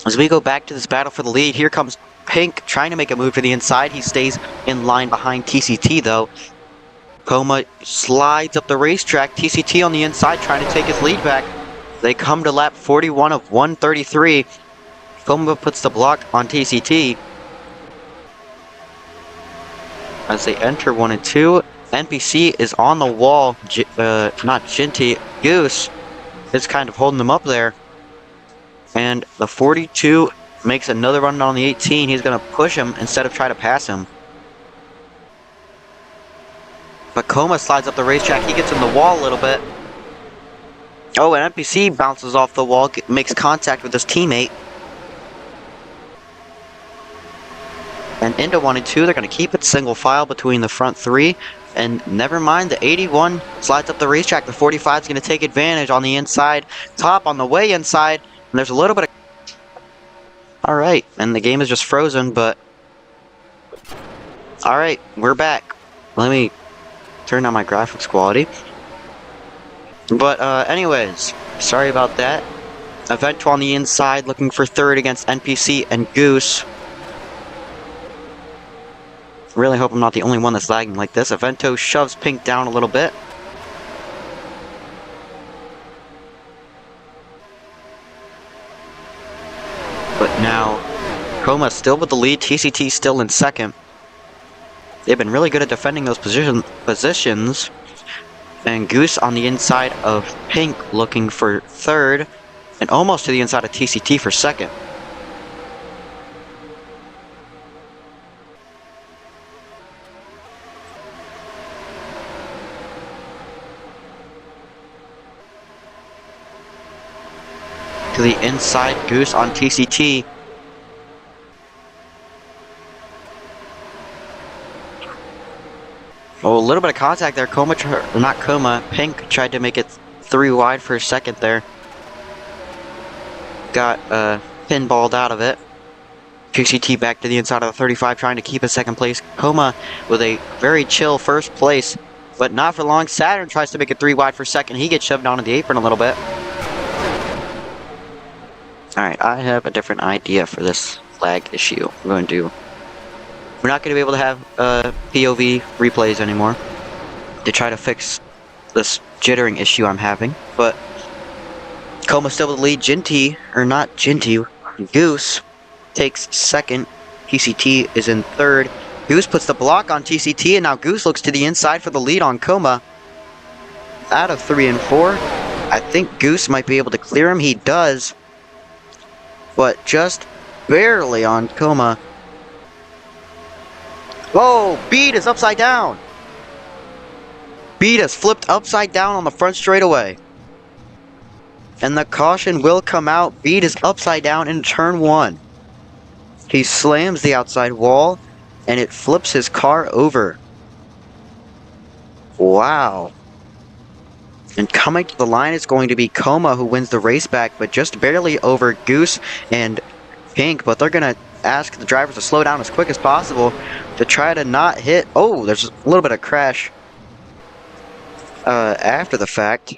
A: As we go back to this battle for the lead, here comes Pink trying to make a move to the inside. He stays in line behind TCT though. Coma slides up the racetrack. TCT on the inside trying to take his lead back. They come to lap 41 of 133. Coma puts the block on TCT. As they enter 1 and 2, NPC is on the wall. Not Ginty, Goose is kind of holding them up there. And the 42 makes another run on the 18. He's going to push him instead of try to pass him. But Coma slides up the racetrack. He gets in the wall a little bit. And NPC bounces off the wall, makes contact with his teammate. And into 1 and 2, they're going to keep it single file between the front 3. And never mind, the 81 slides up the racetrack. The 45 is going to take advantage on the inside. Top on the way inside. And there's a little bit of... Alright, and the game is just frozen, but... Alright, we're back. Let me turn down my graphics quality. But, anyways, sorry about that. Evento on the inside, looking for third against NPC and Goose. Really hope I'm not the only one that's lagging like this. Evento shoves Pink down a little bit. But now, Coma still with the lead, TCT still in second. They've been really good at defending those positions. And Goose on the inside of Pink looking for third. And almost to the inside of TCT for second. To the inside, Goose on TCT. A little bit of contact there. Pink tried to make it 3 wide for a second there. Got pinballed out of it. TCT back to the inside of the 35, trying to keep a second place. Coma with a very chill first place, but not for long. Saturn tries to make it 3 wide for second. He gets shoved onto the apron a little bit. Alright, I have a different idea for this lag issue. We're not going to be able to have POV replays anymore to try to fix this jittering issue I'm having. But Coma still with the lead. Goose takes second. TCT is in third. Goose puts the block on TCT, and now Goose looks to the inside for the lead on Coma. Out of 3 and 4, I think Goose might be able to clear him. He does. But just barely on Coma. Bede is upside down. Bede is flipped upside down on the front straightaway. And the caution will come out. Beat is upside down in turn 1. He slams the outside wall, and it flips his car over. Wow. And coming to the line is going to be Coma, who wins the race back, but just barely over Goose and Pink. But they're going to ask the drivers to slow down as quick as possible to try to not hit. Oh, there's a little bit of crash after the fact.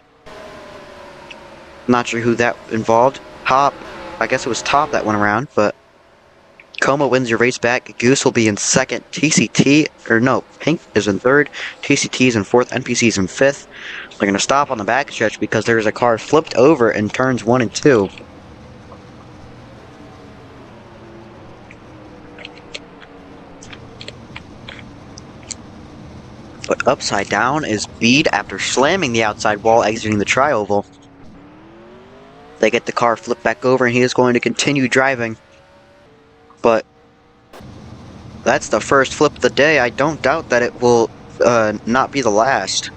A: Not sure who that involved. Top, I guess it was Top that went around, but Coma wins your race back. Goose will be in second. Pink is in third. TCT is in fourth. NPC is in fifth. They're going to stop on the back stretch because there is a car flipped over in turns 1 and 2. But upside down is Bede after slamming the outside wall exiting the tri-oval. They get the car flipped back over and he is going to continue driving. But that's the first flip of the day. I don't doubt that it will not be the last.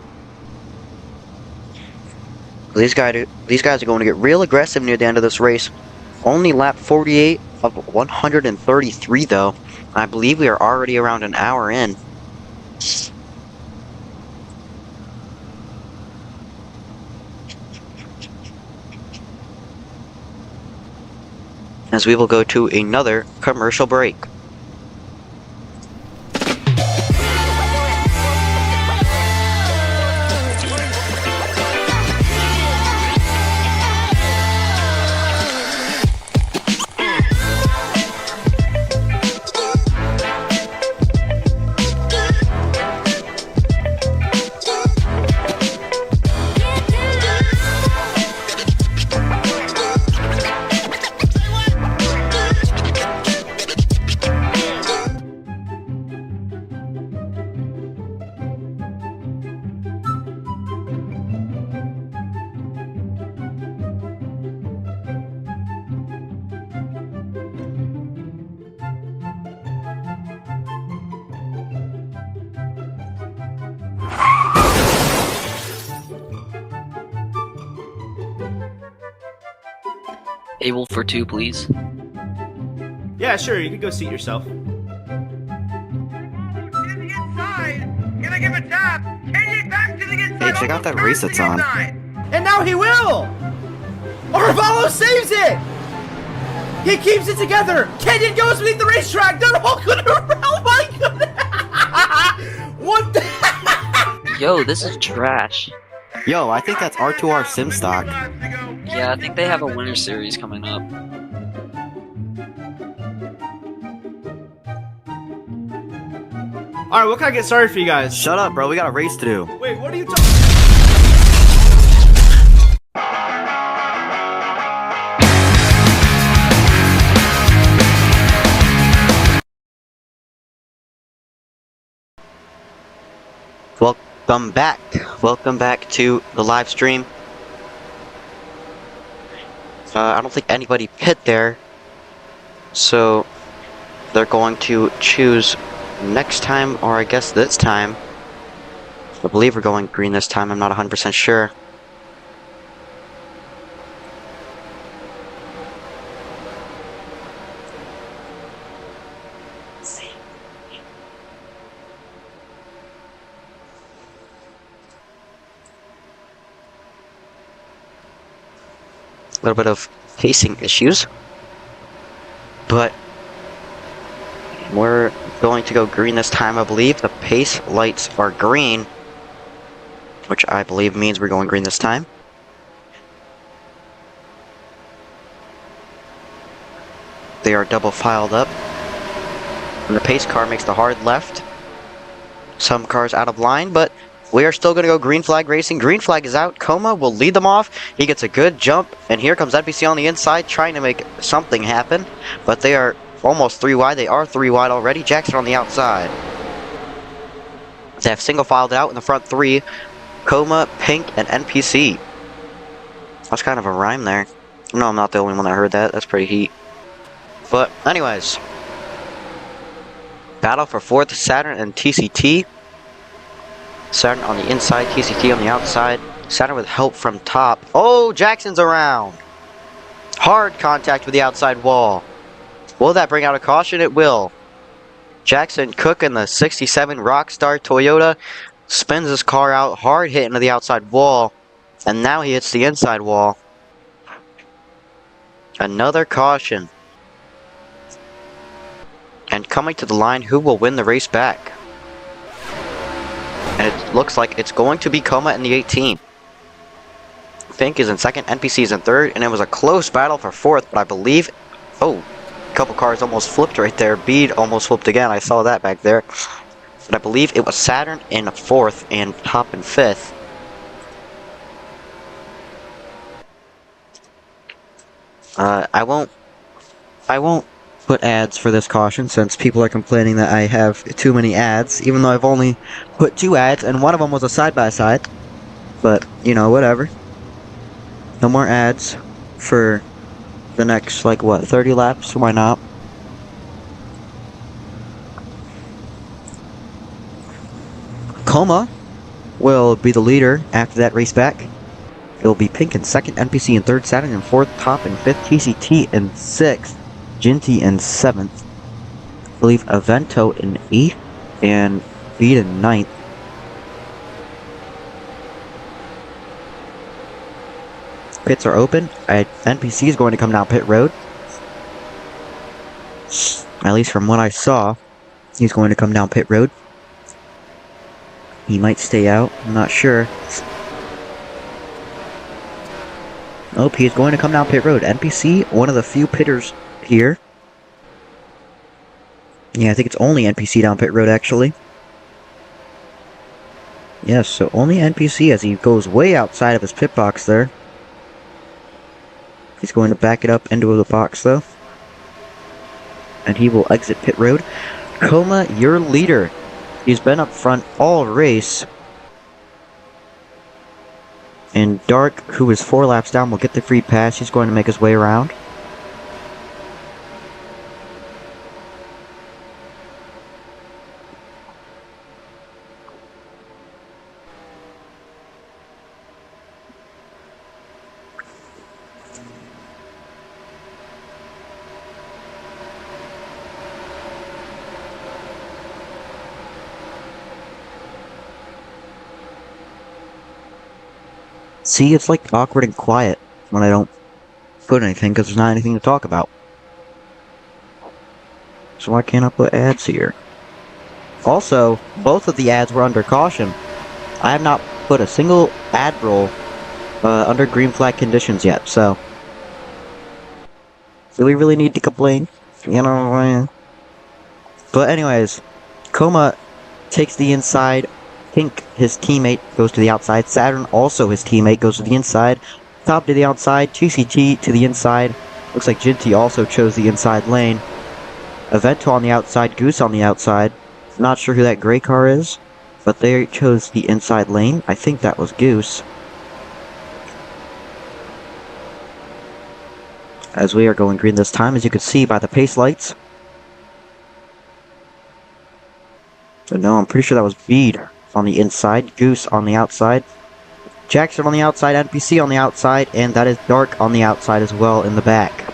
A: These guys are going to get real aggressive near the end of this race. Only lap 48 of 133 though. I believe we are already around an hour in. As we will go to another commercial break.
C: Table for 2, please.
D: Yeah, sure, you can go seat yourself.
E: To the inside. Can I give a tap? Kenny, back to the inside.
B: Hey, check out that race that's on.
D: And now he will! Arvalo saves it! He keeps it together! Kenyon goes beneath the racetrack! They're all gonna... Oh my goodness! What the...
C: Yo, this is trash.
B: Yo, I think that's R2R sim stock.
C: Yeah, I think they have a winter series coming up.
D: Alright, what can I get started for you guys?
B: Shut up, bro. We got a race to do.
D: Wait, what are you talking...
A: Welcome back. Welcome back to the live stream. I don't think anybody pit there, so they're going to choose next time, or I guess this time. I believe we're going green this time. I'm not 100% sure. A little bit of pacing issues, but we're going to go green this time. I believe the pace lights are green, which I believe means we're going green this time. They are double filed up, and the pace car makes the hard left. Some cars out of line, but we are still going to go green flag racing. Green flag is out. Coma will lead them off. He gets a good jump, and here comes NPC on the inside trying to make something happen, but they are almost 3 wide. They are 3 wide already. Jackson on the outside. They have single filed out in the front 3. Coma, Pink, and NPC. That's kind of a rhyme there. No, I'm not the only one that heard that. That's pretty heat. But anyways, battle for 4th, Saturn and TCT. Saturn on the inside, TCT on the outside. Saturn with help from top. Oh, Jackson's around. Hard contact with the outside wall. Will that bring out a caution? It will. Jackson Cook in the 67 Rockstar Toyota spins his car out, hard hit into the outside wall, and now he hits the inside wall. Another caution. And coming to the line, who will win the race back? And it looks like it's going to be Coma in the 18. Fink is in second, NPC is in third, and it was a close battle for fourth, but I believe... Oh, a couple cars almost flipped right there. Bede almost flipped again, I saw that back there. But I believe it was Saturn in fourth and Top in fifth. I won't put ads for this caution since people are complaining that I have too many ads, even though I've only put 2 ads and one of them was a side-by-side. But, you know, whatever. No more ads for the next, like, what, 30 laps? Why not? Coma will be the leader after that race back. It will be Pink in second, NPC in third, Saturn in fourth, Top in fifth, TCT in sixth, Ginty in seventh, I believe Avento in eighth, and Bede in ninth. Pits are open. NPC is going to come down pit road. At least from what I saw, he's going to come down pit road. He might stay out. I'm not sure. Nope, he's going to come down pit road. NPC, one of the few pitters here. Yeah, I think it's only NPC down pit road, actually. Yes, so only NPC as he goes way outside of his pit box there. He's going to back it up into the box, though. And he will exit pit road. Coma, your leader. He's been up front all race. And Dark, who is 4 laps down, will get the free pass. He's going to make his way around. See, it's like awkward and quiet when I don't put anything because there's not anything to talk about. So why can't I put ads here? Also, both of the ads were under caution. I have not put a single ad roll under green flag conditions yet, so... Do we really need to complain? You know... But anyways, Coma takes the inside. Pink, his teammate, goes to the outside. Saturn, also his teammate, goes to the inside. Top to the outside. TCT to the inside. Looks like Ginty also chose the inside lane. Avento on the outside. Goose on the outside. Not sure who that gray car is, but they chose the inside lane. I think that was Goose. As we are going green this time, as you can see by the pace lights. But no, I'm pretty sure that was Bede on the inside, Goose on the outside, Jackson on the outside, NPC on the outside, and that is Dark on the outside as well in the back.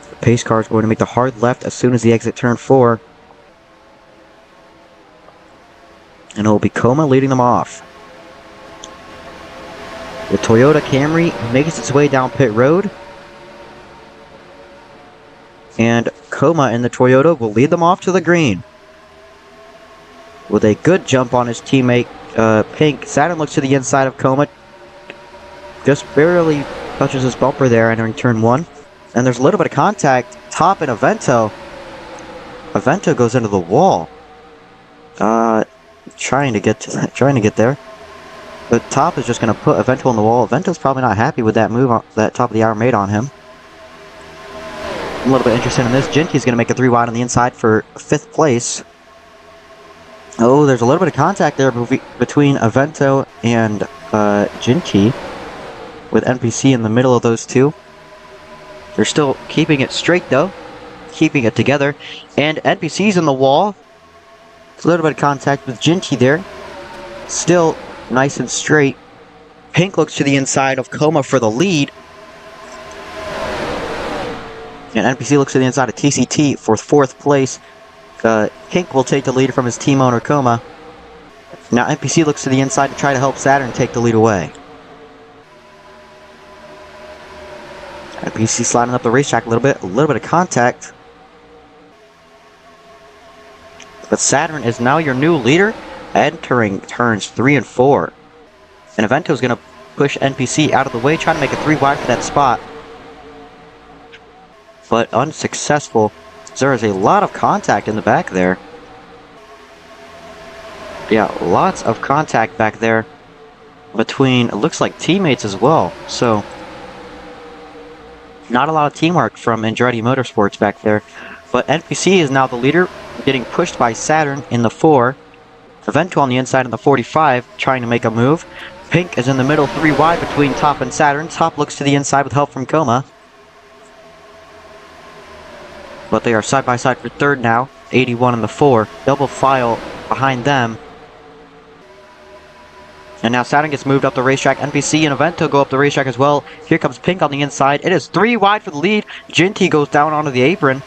A: The pace car is going to make the hard left as soon as the exit turn 4. And it will be Coma leading them off. The Toyota Camry makes its way down pit road. And Coma in the Toyota will lead them off to the green. With a good jump on his teammate, Pink. Saturn looks to the inside of Coma. Just barely touches his bumper there entering turn 1. And there's a little bit of contact. Top and Avento. Avento goes into the wall. Trying to get there. But Top is just going to put Avento on the wall. Avento's probably not happy with that move that top of the hour made on him. I'm a little bit interested in this. Ginty's going to make a 3 wide on the inside for 5th place. Oh, there's a little bit of contact there between Avento and Ginty, with NPC in the middle of those two. They're still keeping it straight, though. Keeping it together. And NPC's in the wall. It's a little bit of contact with Ginty there. Still nice and straight. Pink looks to the inside of Coma for the lead. And NPC looks to the inside of TCT for 4th place. Pink will take the lead from his team owner Coma. Now NPC looks to the inside to try to help Saturn take the lead away. NPC sliding up the racetrack a little bit of contact. But Saturn is now your new leader, entering turns 3 and 4. And Evento is going to push NPC out of the way, trying to make it 3 wide for that spot. But unsuccessful. There is a lot of contact in the back there. Yeah, lots of contact back there between, it looks like, teammates as well. So, not a lot of teamwork from Andretti Motorsports back there. But NPC is now the leader, getting pushed by Saturn in the 4. Evento on the inside in the 45, trying to make a move. Pink is in the middle, 3 wide between Top and Saturn. Top looks to the inside with help from Coma. But they are side by side for 3rd now. 81 in the 4. Double file behind them. And now Saturn gets moved up the racetrack. NPC and Evento go up the racetrack as well. Here comes Pink on the inside. It is 3 wide for the lead. Ginty goes down onto the apron.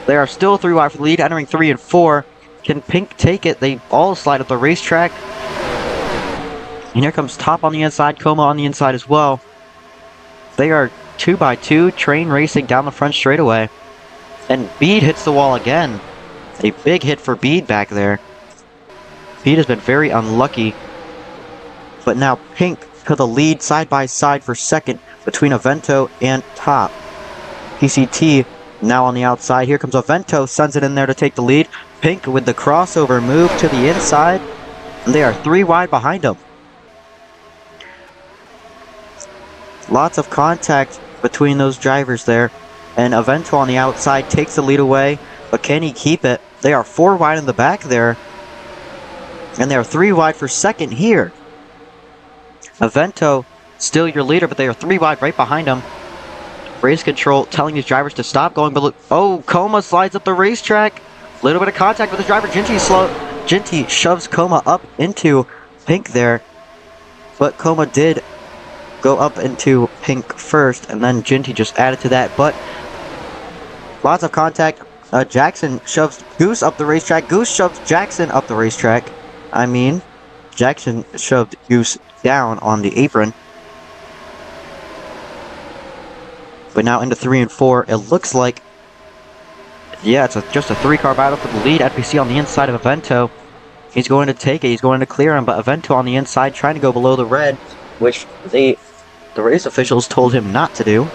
A: They are still 3 wide for the lead, entering 3 and 4. Can Pink take it? They all slide up the racetrack. And here comes Top on the inside, Coma on the inside as well. They are 2 by 2, train racing down the front straightaway. And Bede hits the wall again. A big hit for Bede back there. Bede has been very unlucky. But now Pink to the lead, side by side for 2nd between Evento and Top. PCT now on the outside. Here comes Evento, sends it in there to take the lead. Pink with the crossover move to the inside. And they are 3 wide behind him. Lots of contact between those drivers there. And Evento on the outside takes the lead away. But can he keep it? They are 4 wide in the back there. And they are 3 wide for 2nd here. Evento still your leader, but they are 3 wide right behind him. Race control telling these drivers to stop going below. Oh, Coma slides up the racetrack. Little bit of contact with the driver. Ginty shoves Coma up into Pink there. But Coma did go up into Pink first, and then Ginty just added to that. But lots of contact. Jackson shoves Goose up the racetrack. Goose shoves Jackson up the racetrack. Jackson shoved Goose down on the apron. But now into 3 and 4. It looks like, yeah, it's just a 3-car battle for the lead. NPC on the inside of Evento. He's going to take it. He's going to clear him. But Evento on the inside trying to go below the red, which the race officials told him not to do.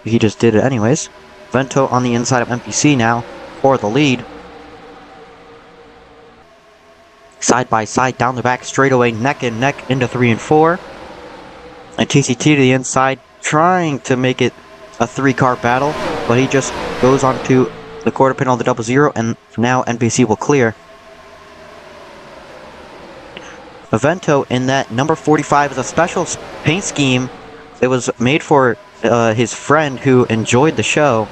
A: He just did it anyways. Evento on the inside of NPC now for the lead. Side by side down the back straightaway, neck and neck into 3 and 4. And TCT to the inside, trying to make it a 3-car battle, but he just goes onto the quarter pin on the 00, and now NPC will clear. Evento in that number 45 is a special paint scheme. It was made for his friend who enjoyed the show.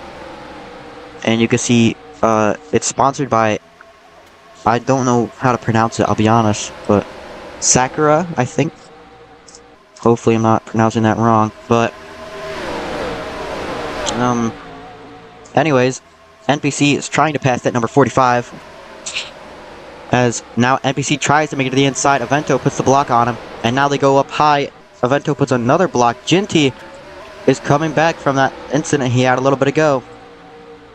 A: And you can see it's sponsored by, I don't know how to pronounce it, I'll be honest, but Sakura, I think. Hopefully I'm not pronouncing that wrong, but anyways, NPC is trying to pass that number 45. As now NPC tries to make it to the inside, Evento puts the block on him, and now they go up high. Evento puts another block. Ginty is coming back from that incident he had a little bit ago.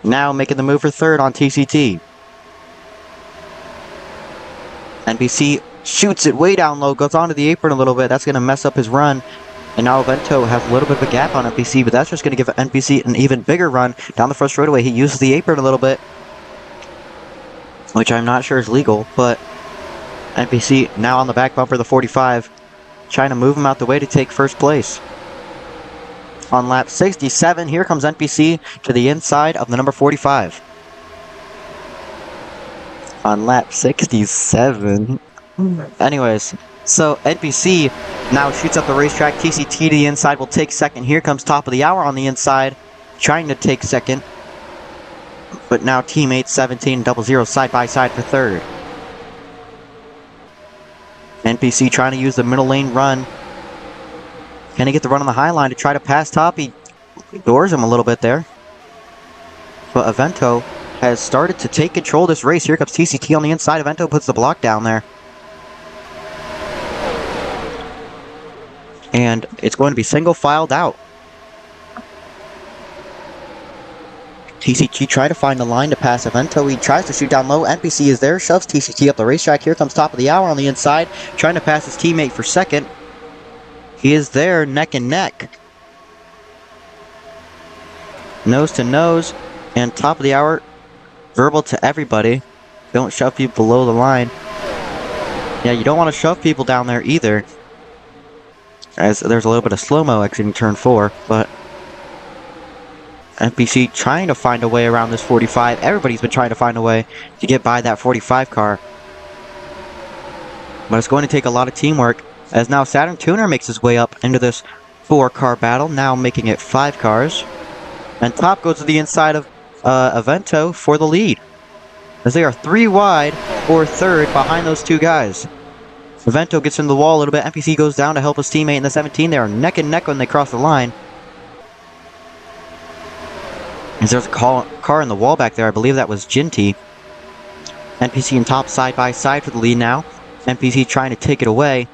A: Now making the move for 3rd on TCT. NPC shoots it way down low, goes onto the apron a little bit. That's going to mess up his run. And now Evento has a little bit of a gap on NPC, but that's just going to give NPC an even bigger run down the front straightaway. He uses the apron a little bit, which I'm not sure is legal, but NPC now on the back bumper, the 45, trying to move him out the way to take 1st place. On lap 67, here comes NPC to the inside of the number 45. On lap 67. Anyways, so NPC now shoots up the racetrack. TCT to the inside will take 2nd. Here comes Top of the Hour on the inside, trying to take 2nd. But now teammates 17 and 00 side by side for 3rd. NPC trying to use the middle lane run. Can he get the run on the high line to try to pass top? He doors him a little bit there. But Evento has started to take control of this race. Here comes TCT on the inside. Evento puts the block down there. And it's going to be single filed out. TCT trying to find the line to pass Evento. He tries to shoot down low. NPC is there, shoves TCT up the racetrack. Here comes top of the hour on the inside, trying to pass his teammate for second. He is there, neck and neck. Nose to nose, and top of the hour, verbal to everybody. Don't shove people below the line. Yeah, you don't want to shove people down there either, as there's a little bit of slow-mo exiting turn 4, but NPC trying to find a way around this 45. Everybody's been trying to find a way to get by that 45 car. But it's going to take a lot of teamwork, as now Saturn Tuner makes his way up into this 4-car battle, now making it 5 cars. And top goes to the inside of Evento for the lead, as they are 3 wide or third behind those 2 guys. Evento gets in the wall a little bit. NPC goes down to help his teammate in the 17. They are neck and neck when they cross the line. As there's a car in the wall back there, I believe that was Jinty. NPC and top side by side for the lead now. NPC trying to take it away.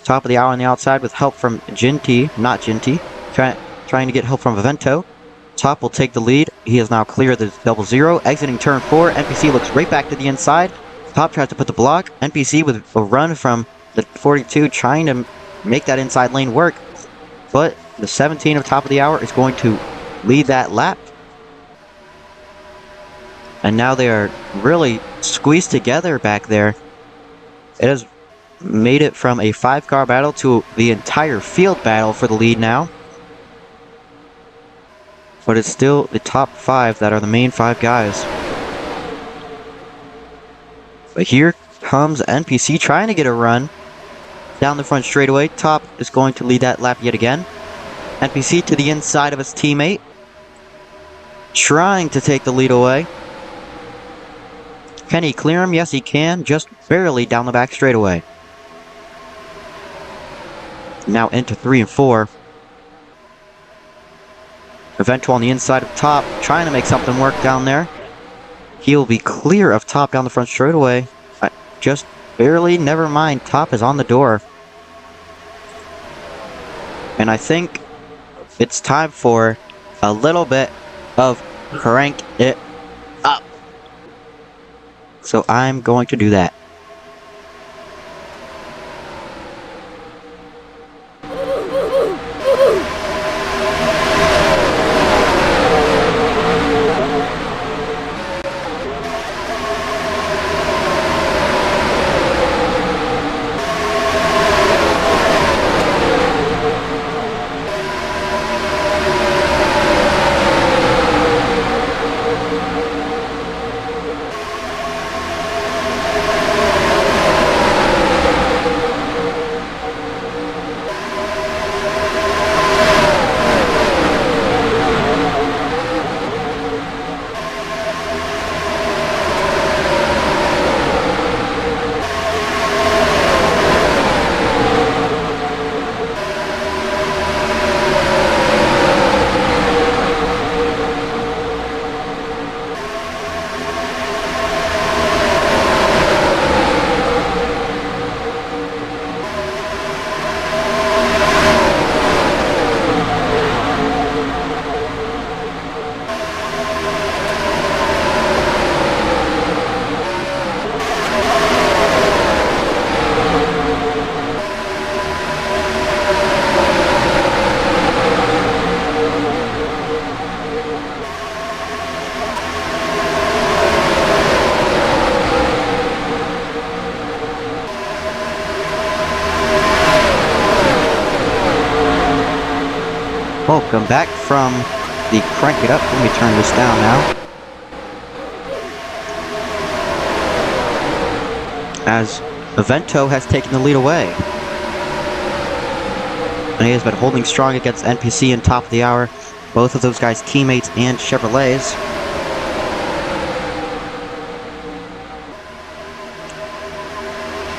A: Top of the hour on the outside with help from Jinty, not Jinty. Trying to get help from Evento. Top will take the lead. He is now clear of the 00. Exiting turn 4. NPC looks right back to the inside. Top tries to put the block. NPC with a run from the 42 trying to make that inside lane work. But the 17 of top of the hour is going to lead that lap. And now they are really squeezed together back there. It has made it from a 5-car battle to the entire field battle for the lead now. But it's still the top 5 that are the main 5 guys. But here comes NPC trying to get a run down the front straightaway. Top is going to lead that lap yet again. NPC to the inside of his teammate, trying to take the lead away. Can he clear him? Yes, he can. Just barely down the back straightaway. Now into 3 and 4. Evento on the inside of top, trying to make something work down there. He'll be clear of top down the front straightaway. Just barely, never mind. Top is on the door. And I think it's time for a little bit of crank it up. So I'm going to do that. Welcome back from the crank it up. Let me turn this down now. As Evento has taken the lead away. And he has been holding strong against NPC in top of the hour. Both of those guys teammates and Chevrolets.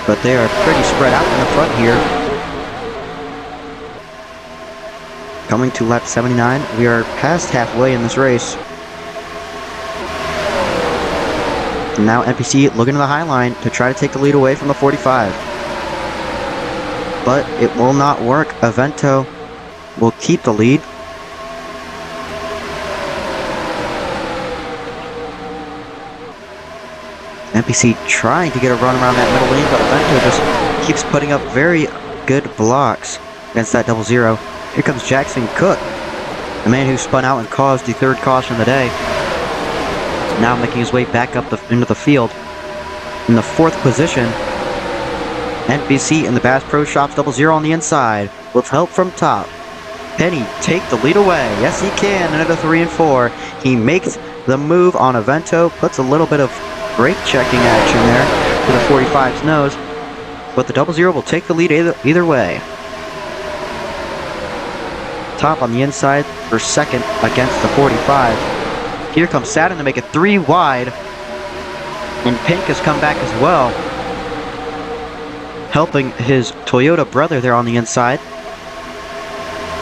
A: but they are pretty spread out in the front here. Coming to lap 79, we are past halfway in this race. And now NPC looking to the high line to try to take the lead away from the 45. But it will not work. Avento will keep the lead. NPC trying to get a run around that middle lane, but Avento just keeps putting up very good blocks against that 00. Here comes Jackson Cook, the man who spun out and caused the third caution of the day. Now making his way back up into the field. In the 4th position, NPC in the Bass Pro Shops 00 on the inside with help from top. Penny take the lead away. Yes, he can. Another 3 and 4. He makes the move on Avento, puts a little bit of brake checking action there to the 45's nose, but the 00 will take the lead either way. Top on the inside for second against the 45. Here comes Saturn to make it 3 wide, and Pink has come back as well, helping his Toyota brother there on the inside.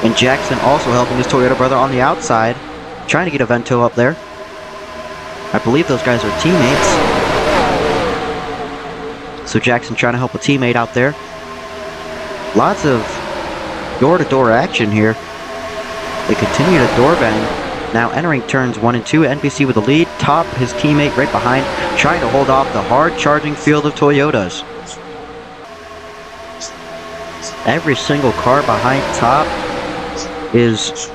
A: And Jackson also helping his Toyota brother on the outside, trying to get Avento up there. I believe those guys are teammates. So Jackson trying to help a teammate out there. Lots of door-to-door action here. They continue to door bang. Now entering turns 1 and 2, NPC with the lead. Top, his teammate right behind, trying to hold off the hard-charging field of Toyotas. Every single car behind Top is,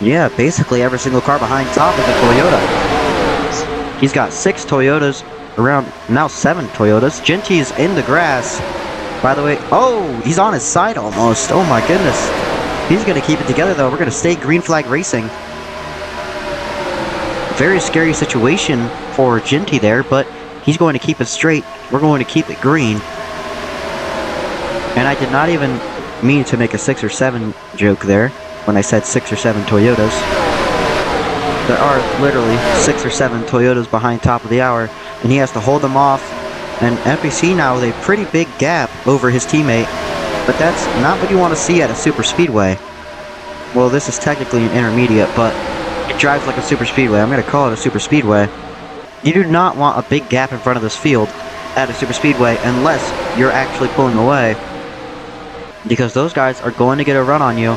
A: yeah, basically every single car behind Top is a Toyota. He's got 6 Toyotas, around now 7 Toyotas. Genty's in the grass. By the way, oh, he's on his side almost. Oh my goodness. He's going to keep it together though. We're going to stay green flag racing. Very scary situation for Genty there, but he's going to keep it straight. We're going to keep it green. And I did not even mean to make a 6 or 7 joke there when I said 6 or 7 Toyotas. There are literally 6 or 7 Toyotas behind Top of the hour, and he has to hold them off. And NPC now with a pretty big gap over his teammate, but that's not what you want to see at a super speedway. Well, this is technically an intermediate, but it drives like a super speedway. I'm going to call it a super speedway. You do not want a big gap in front of this field at a super speedway unless you're actually pulling away, because those guys are going to get a run on you,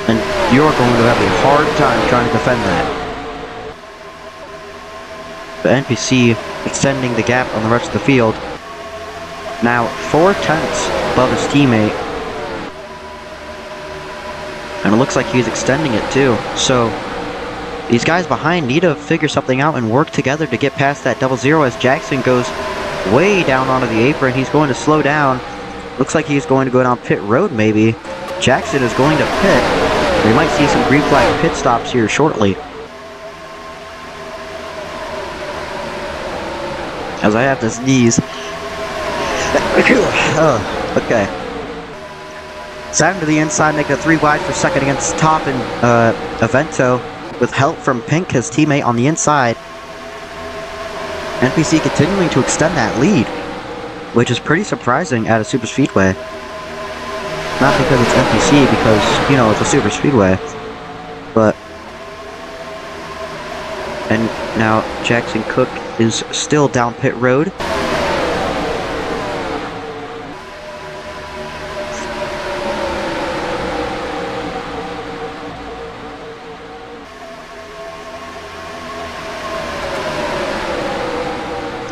A: and you're going to have a hard time trying to defend that. The NPC extending the gap on the rest of the field. Now 4/10 above his teammate. And it looks like he's extending it too. So these guys behind need to figure something out and work together to get past that 00 as Jackson goes way down onto the apron. He's going to slow down. Looks like he's going to go down pit road maybe. Jackson is going to pit. We might see some green flag pit stops here shortly. As I have to sneeze. Okay. Saturn to the inside, making a 3 wide for second against Top and Avento, with help from Pink, his teammate, on the inside. NPC continuing to extend that lead, which is pretty surprising at a super speedway. Not because it's NPC, because, you know, it's a super speedway. But... And now Jackson Cook is still down pit road.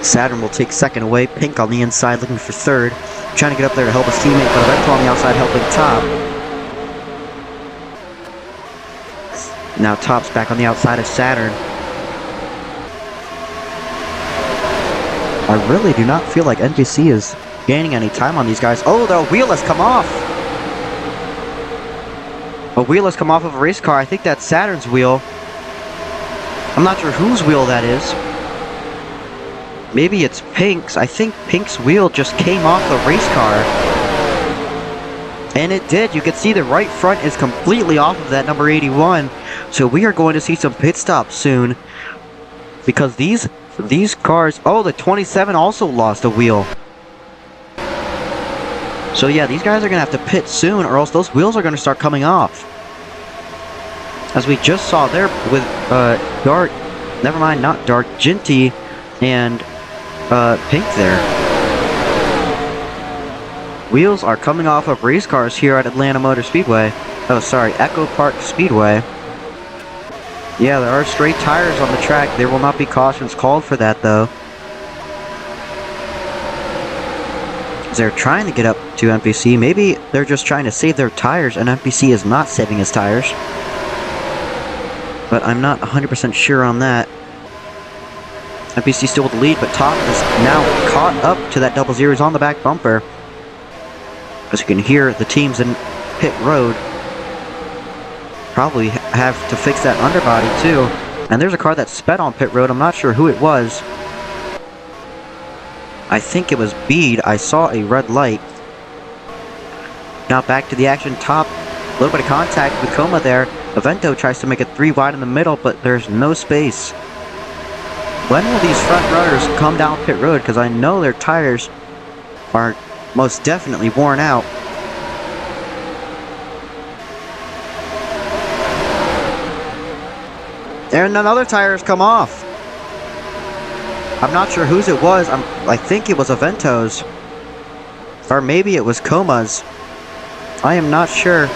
A: Saturn will take second away. Pink on the inside looking for third. Trying to get up there to help his teammate, but Avento on the outside helping Top. Now Top's back on the outside of Saturn. I really do not feel like NPC is gaining any time on these guys. Oh, the wheel has come off! A wheel has come off of a race car. I think that's Saturn's wheel. I'm not sure whose wheel that is. Maybe it's Pink's. I think Pink's wheel just came off the race car. And it did. You can see the right front is completely off of that number 81. So we are going to see some pit stops soon. Because these cars... Oh, the 27 also lost a wheel. So yeah, these guys are going to have to pit soon, or else those wheels are going to start coming off. As we just saw there with Dart, never mind, not Dart, Ginty and Pink there. Wheels are coming off of race cars here at Atlanta Motor Speedway. Oh, sorry, EchoPark Speedway. Yeah, there are straight tires on the track. There will not be cautions called for that, though. They're trying to get up to NPC. Maybe they're just trying to save their tires, and NPC is not saving his tires. But I'm not 100% sure on that. NPC still with the lead, but Top is now caught up to that double zeros on the back bumper. As you can hear, the teams in pit road probably have to fix that underbody too. And there's a car that sped on pit road. I'm not sure who it was. I think it was Bede. I saw a red light. Now back to the action. Top, a little bit of contact with Coma there. Avento tries to make it 3 wide in the middle, but there's no space. When will these front runners come down pit road? Because I know their tires are most definitely worn out. And another tire has come off. I'm not sure whose it was. I think it was Avento's. Or maybe it was Coma's. I am not sure.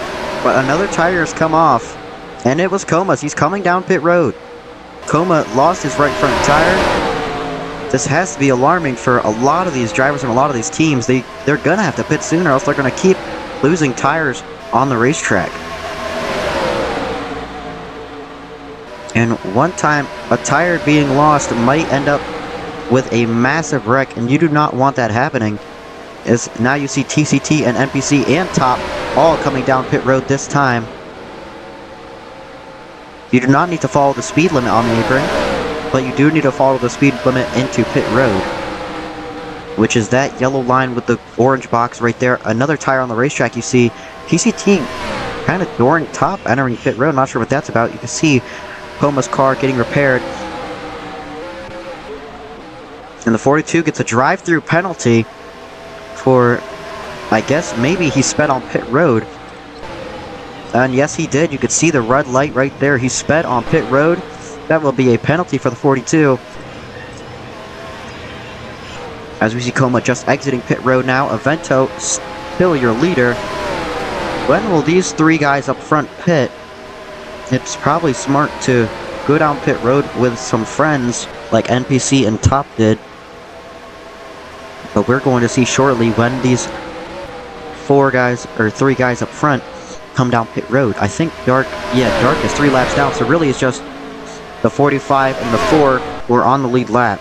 A: But another tire has come off. And it was Coma's. He's coming down pit road. Coma lost his right front tire. This has to be alarming for a lot of these drivers and a lot of these teams. They're going to have to pit sooner, or else they're going to keep losing tires on the racetrack. And one time, a tire being lost might end up with a massive wreck, and you do not want that happening. As now you see TCT and NPC and Top all coming down pit road this time. You do not need to follow the speed limit on the apron, but you do need to follow the speed limit into pit road, which is that yellow line with the orange box right there. Another tire on the racetrack. You see TCT kind of during Top entering pit road. Not sure what that's about. You can see Coma's car getting repaired. And the 42 gets a drive-through penalty for, I guess, maybe he sped on pit road. And yes, he did. You could see the red light right there. He sped on pit road. That will be a penalty for the 42. As we see Coma just exiting pit road now. Avento still your leader. When will these 3 guys up front pit? It's probably smart to go down pit road with some friends like NPC and Top did. But we're going to see shortly when these 4 guys, or 3 guys up front, come down pit road. I think Dark is 3 laps down, so really it's just the 45 and the 4 who are on the lead lap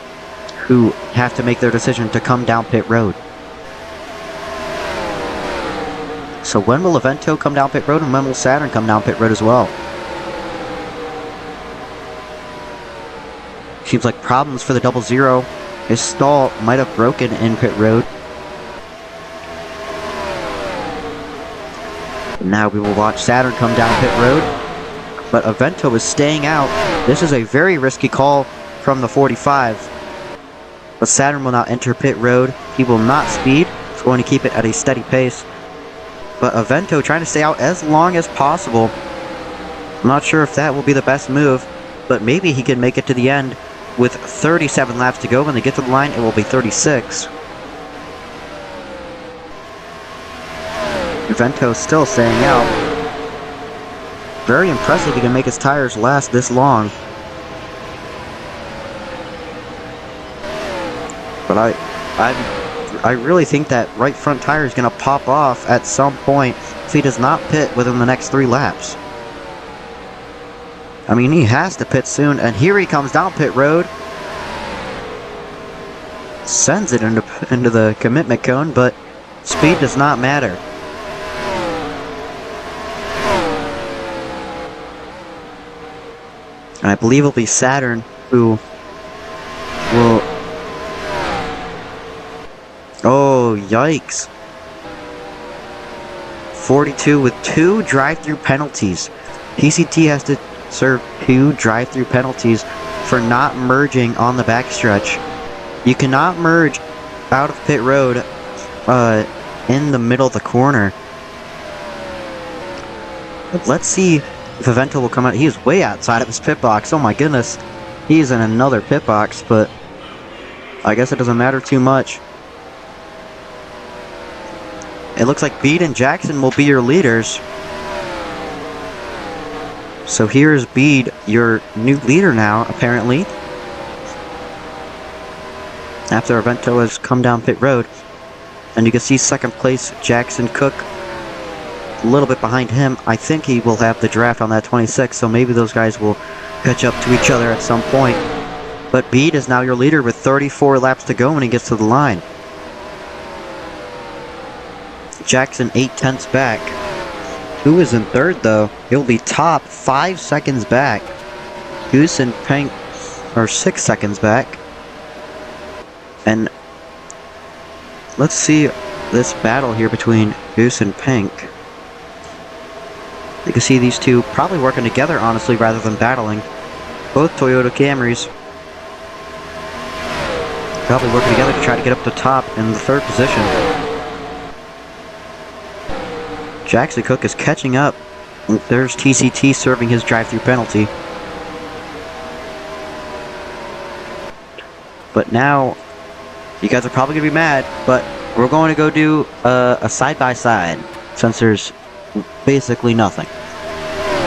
A: who have to make their decision to come down pit road. So when will Avento come down pit road, and when will Saturn come down pit road as well? Seems like problems for the double zero. His stall might have broken in pit road. Now we will watch Saturn come down pit road, but Avento is staying out. This is a very risky call from the 45. But Saturn will not enter pit road. He will not speed. He's going to keep it at a steady pace. But Avento trying to stay out as long as possible. I'm not sure if that will be the best move, but maybe he can make it to the end. With 37 laps to go, when they get to the line, it will be 36. Avento still staying out. Very impressive he can make his tires last this long. But I really think that right front tire is going to pop off at some point if he does not pit within the next 3 laps. I mean, he has to pit soon, and here he comes down pit road. Sends it into the commitment cone, but speed does not matter. And I believe it'll be Saturn who will... Oh, yikes. 42 with 2 drive-through penalties. TCT has to serve 2 drive-through penalties for not merging on the backstretch. You cannot merge out of pit road in the middle of the corner. Let's see if Avento will come out. He is way outside of his pit box. Oh my goodness. He's in another pit box, but I guess it doesn't matter too much. It looks like Bede and Jackson will be your leaders. So here's Bede, your new leader now, apparently. After Avento has come down pit road. And you can see second place, Jackson Cook. A little bit behind him. I think he will have the draft on that 26, so maybe those guys will catch up to each other at some point. But Bede is now your leader with 34 laps to go when he gets to the line. Jackson 8/10 back. Who is in third though? He'll be top 5 seconds back. Goose and Pink are 6 seconds back. And let's see this battle here between Goose and Pink. You can see these two probably working together, honestly, rather than battling. Both Toyota Camrys. Probably working together to try to get up to top in the third position. Jackson Cook is catching up. There's TCT serving his drive-through penalty. But now, you guys are probably going to be mad, but we're going to go do a side-by-side, since there's basically nothing.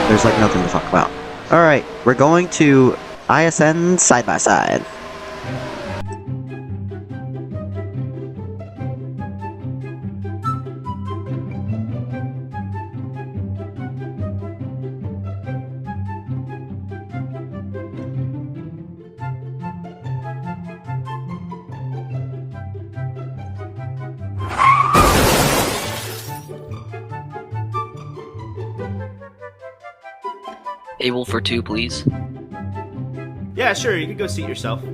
A: There's like nothing to talk about. Alright, we're going to ISN side-by-side.
C: Able for 2, please.
D: Yeah, sure, you can go seat yourself.
E: To the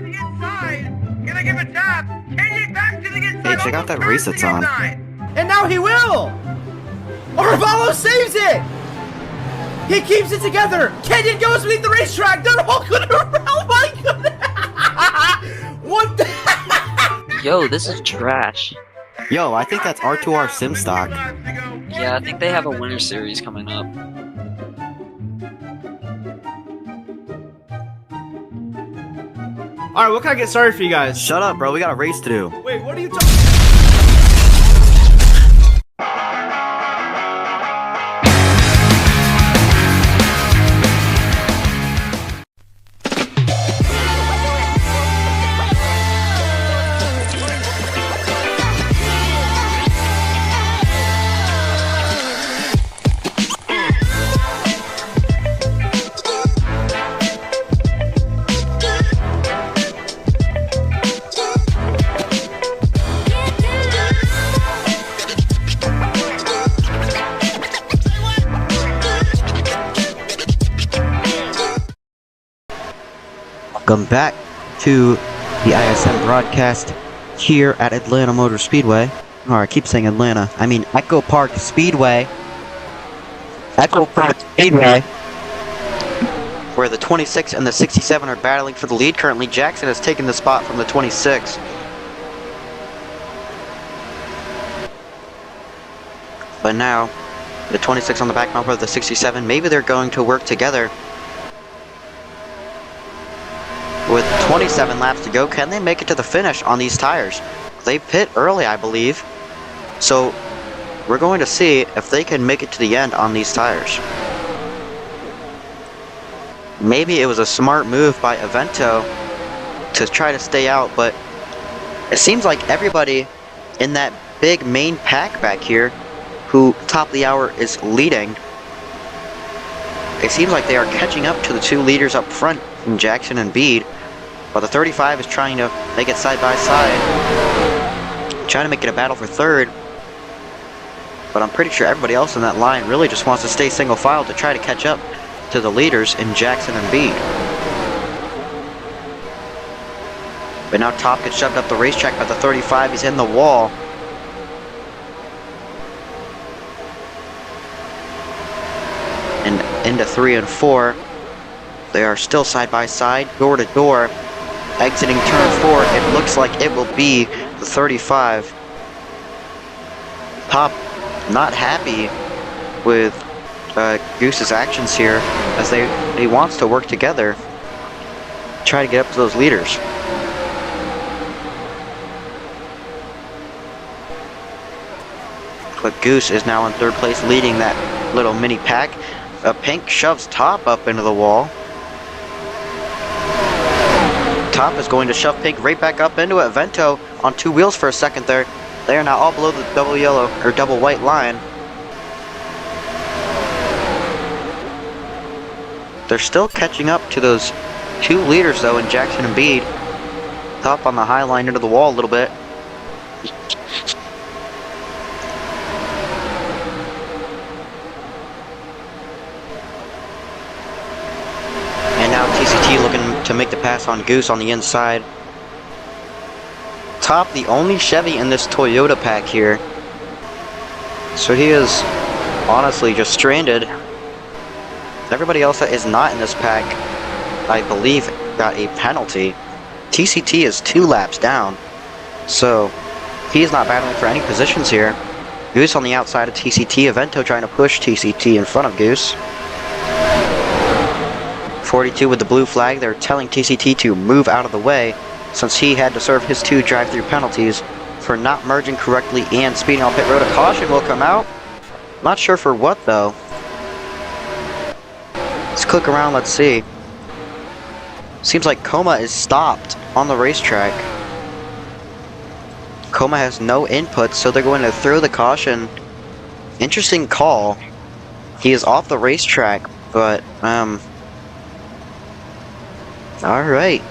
E: inside. Can I give a tap? Kenyon back to the inside.
A: Hey, check out that race that's on.
D: And now he will! Arvalo saves it! He keeps it together! Kenyon goes beneath the racetrack! They're all gonna... Oh my goodness! What the...
C: Yo, this is trash.
A: Yo, I think that's R2R Sim stock.
C: Yeah, I think they have a winter series coming up.
D: Alright, what can I get started for you guys?
A: Shut up, bro. We got a race to do.
D: Wait, what are you talking...
A: Welcome back to the ISM broadcast here at Atlanta Motor Speedway. Or I keep saying Atlanta. I mean EchoPark Speedway. EchoPark Speedway. Where the 26 and the 67 are battling for the lead. Currently, Jackson has taken the spot from the 26. But now, the 26 on the back bumper of the 67, maybe they're going to work together. With 27 laps to go, can they make it to the finish on these tires? They pit early, I believe. So, we're going to see if they can make it to the end on these tires. Maybe it was a smart move by Avento to try to stay out, but it seems like everybody in that big main pack back here, who top of the hour is leading, it seems like they are catching up to the two leaders up front, from Jackson and Bede. While the 35 is trying to make it side by side, trying to make it a battle for third. But I'm pretty sure everybody else in that line really just wants to stay single file to try to catch up to the leaders in Jackson and Bede. But now Top gets shoved up the racetrack by the 35. He's in the wall. And into 3 and 4. They are still side by side, door to door. Exiting turn 4, it looks like it will be the 35. Top not happy with Goose's actions here, as he wants to work together, try to get up to those leaders. But Goose is now in 3rd place, leading that little mini pack. Pink shoves Top up into the wall. Top is going to shove Pink right back up into it. Vento on 2 wheels for a second there. They are now all below the double yellow or double white line. They're still catching up to those 2 leaders though in Jackson and Bede. Top on the high line into the wall a little bit. And now TCT looking to make the pass on Goose on the inside. Top, the only Chevy in this Toyota pack here. So he is honestly just stranded. Everybody else that is not in this pack, I believe, got a penalty. TCT is 2 laps down, so he is not battling for any positions here. Goose on the outside of TCT, Avento trying to push TCT in front of Goose. 42 with the blue flag, they're telling TCT to move out of the way, since he had to serve his 2 drive-through penalties for not merging correctly and speeding on pit road. A caution will come out. Not sure for what though. Let's click around, let's see. Seems like Coma is stopped on the racetrack. Coma has no input, so they're going to throw the caution. Interesting call. He is off the racetrack, but, alright.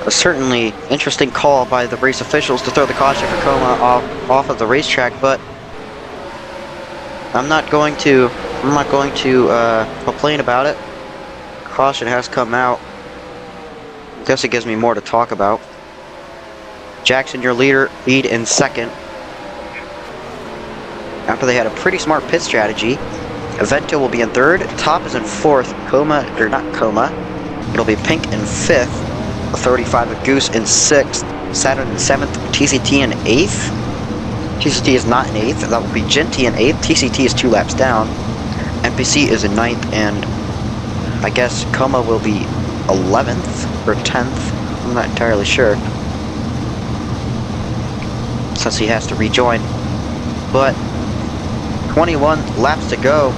A: A certainly interesting call by the race officials to throw the caution for Coma off of the racetrack, but I'm not going to complain about it. Caution has come out. I guess it gives me more to talk about. Jackson, your leader, Bede in 2nd. After they had a pretty smart pit strategy. Avento will be in 3rd. Top is in 4th. It'll be Pink in 5th. A 35 of Goose in 6th. Saturn in 7th. TCT in 8th. TCT is not in 8th. That will be Genty in 8th. TCT is 2 laps down. NPC is in 9th, and I guess Coma will be 11th or 10th. I'm not entirely sure, since he has to rejoin. But 21 laps to go.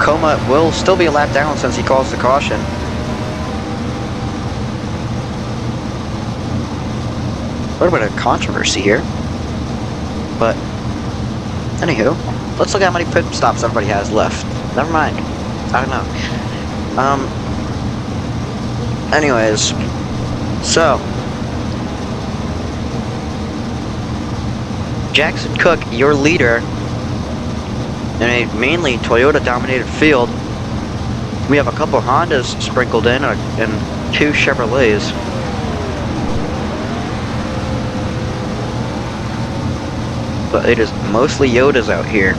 A: Coma will still be a lap down since he calls the caution. A little bit of controversy here, but anywho, let's look at how many pit stops everybody has left. Never mind. I don't know. Anyways, so Jackson Cook, your leader in a mainly Toyota-dominated field. We have a couple Hondas sprinkled in and 2 Chevrolets. But it is mostly Yodas out here.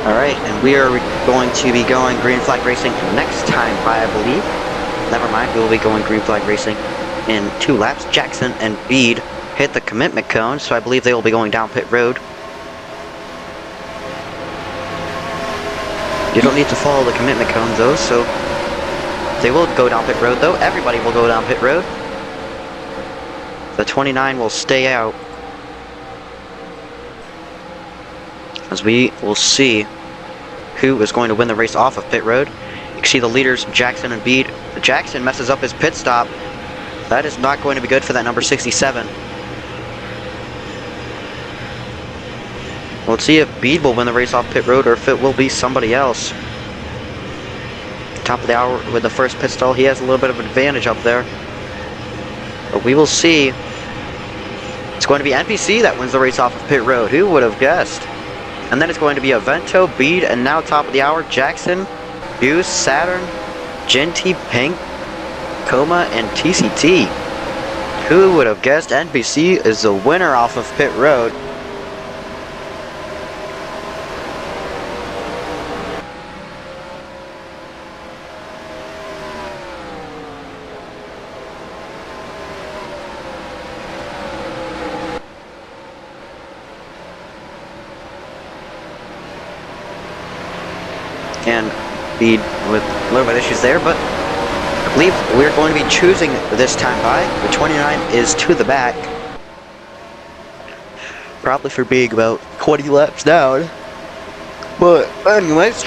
A: Alright, and we are going to be going green flag racing next time, I believe. Never mind, we will be going green flag racing in 2 laps. Jackson and Bede hit the commitment cone, so I believe they will be going down pit road. You don't need to follow the commitment cones though, so they will go down pit road though. Everybody will go down pit road. The 29 will stay out. As we will see who is going to win the race off of pit road. You can see the leaders, Jackson and Bede. Jackson messes up his pit stop. That is not going to be good for that number 67. Let's see if Bede will win the race off pit road or if it will be somebody else. Top of the hour with the first pit stall, he has a little bit of an advantage up there. But we will see. It's going to be NPC that wins the race off of pit road. Who would have guessed? And then it's going to be Avento, Bede, and now top of the hour, Jackson, Hughes, Saturn, Genty, Pink, Coma, and TCT. Who would have guessed NPC is the winner off of pit road? And Bede with a little bit of issues there, but I believe we're going to be choosing this time by. The 29 is to the back. Probably for being about 20 laps down. But anyways,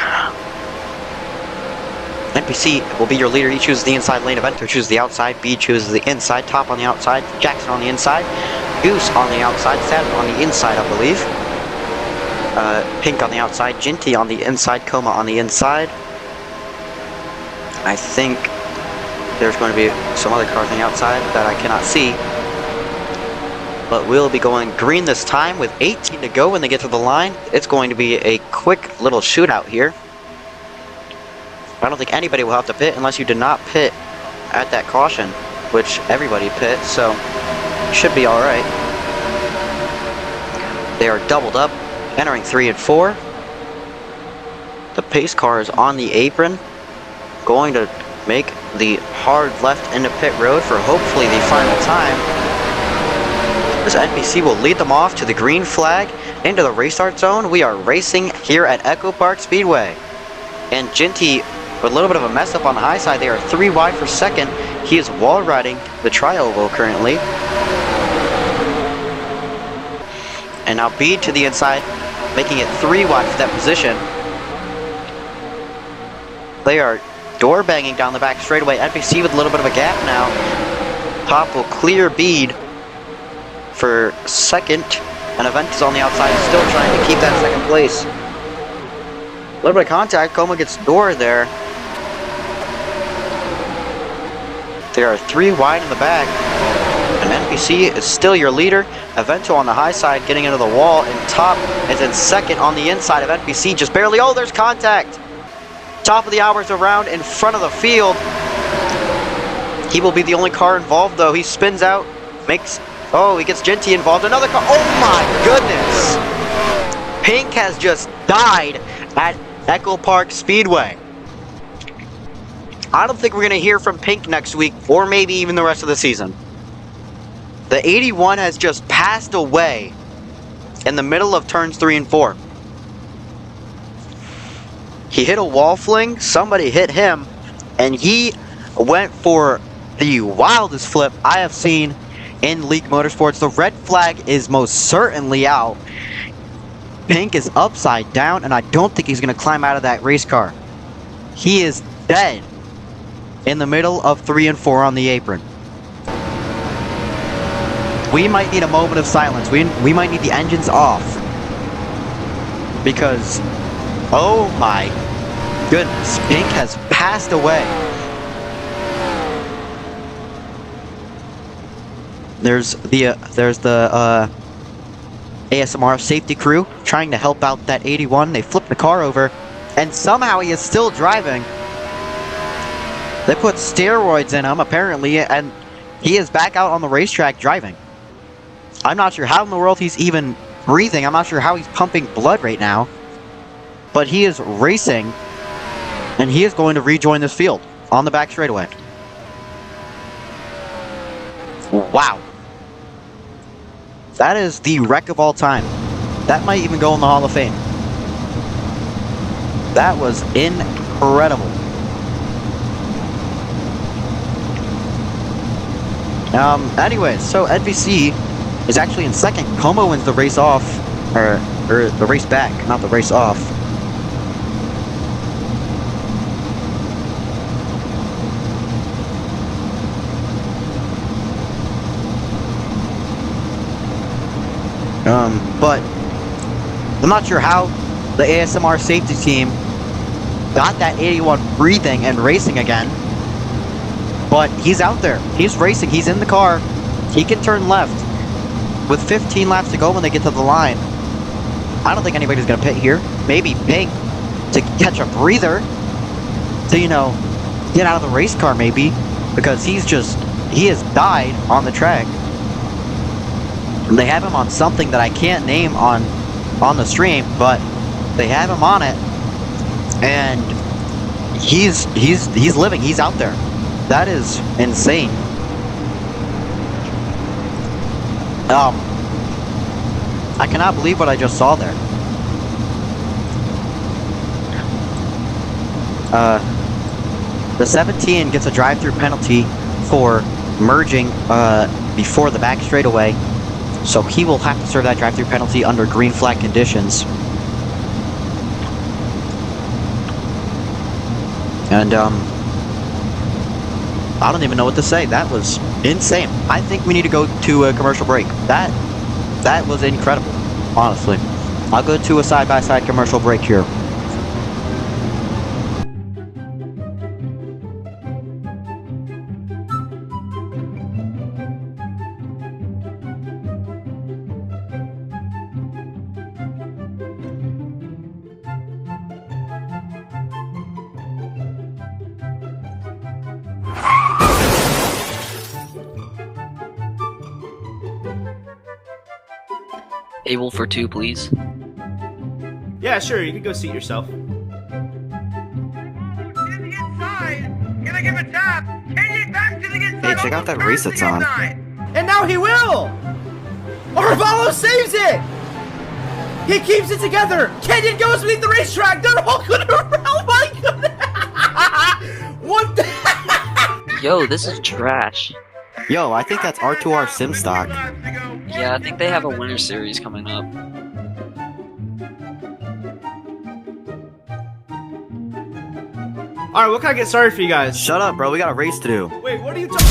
A: NPC will be your leader. He chooses the inside lane. Avento chooses the outside. Bede chooses the inside. Top on the outside. Jackson on the inside. Goose on the outside. Saturn on the inside, I believe. Pink on the outside, Genty on the inside, Coma on the inside. I think there's going to be some other cars on the outside that I cannot see. But we'll be going green this time with 18 to go when they get to the line. It's going to be a quick little shootout here. I don't think anybody will have to pit unless you did not pit at that caution, which everybody pit, so should be alright. They are doubled up. Entering 3 and 4. The pace car is on the apron. Going to make the hard left into pit road for hopefully the final time. This NPC will lead them off to the green flag into the restart zone. We are racing here at EchoPark Speedway. And Genty, with a little bit of a mess up on the high side, they are 3 wide for second. He is wall riding the tri-oval currently. And now Bede to the inside, making it 3 wide for that position. They are door banging down the back straightaway. NPC with a little bit of a gap now. Top will clear Bede for second. And Event is on the outside, still trying to keep that second place. A little bit of contact. Coma gets door there. They are 3 wide in the back. And NPC is still your leader. Avento on the high side getting into the wall, and Top is in second on the inside of NPC, just barely. Oh, there's contact. Top of the hour's around in front of the field. He will be the only car involved though. He spins out, makes, oh, he gets Genty involved. Another car, oh my goodness. Pink has just died at EchoPark Speedway. I don't think we're going to hear from Pink next week, or maybe even the rest of the season. The 81 has just passed away in the middle of turns 3 and 4. He hit a wall fling, somebody hit him, and he went for the wildest flip I have seen in League Motorsports. The red flag is most certainly out. Pink is upside down, and I don't think he's going to climb out of that race car. He is dead in the middle of 3 and 4 on the apron. We might need a moment of silence. We might need the engines off. Because, oh my goodness, Pink has passed away. There's the ASMR safety crew trying to help out that 81. They flip the car over, and somehow he is still driving. They put steroids in him, apparently, and he is back out on the racetrack driving. I'm not sure how in the world he's even breathing. I'm not sure how he's pumping blood right now. But he is racing, and he is going to rejoin this field on the back straightaway. Wow. That is the wreck of all time. That might even go in the Hall of Fame. That was incredible. Anyways, so NPC is actually in second. Como wins the race off, or the race back, not the race off. But I'm not sure how the ASMR safety team got that 81 breathing and racing again. But he's out there. He's racing. He's in the car. He can turn left. With 15 laps to go when they get to the line. I don't think anybody's going to pit here. Maybe Pink to catch a breather. To, you know, get out of the race car maybe. Because he has died on the track. And they have him on something that I can't name on the stream. But they have him on it. And he's living. He's out there. That is insane. I cannot believe what I just saw there. The 17 gets a drive-through penalty for merging before the back straightaway, so he will have to serve that drive-through penalty under green flag conditions. And I don't even know what to say. That was insane. I think we need to go to a commercial break. That was incredible, honestly. I'll go to a side-by-side commercial break here.
C: Table for 2, please.
D: Yeah, sure, you can go seat yourself.
E: Get to the inside. Can I give a tap? Kenyon back to the inside.
A: Hey, check out that race that's on.
D: And now he will! Arvalo saves it! He keeps it together! Kenyon goes beneath the racetrack! They're all gonna... Oh my goodness! What the...
C: Yo, this is trash.
A: Yo, I think that's R2R sim stock.
C: Yeah, I think they have a winter series coming up.
D: Alright, what can I get started for you guys?
A: Shut up, bro. We got a race to do.
D: Wait, what are you talking...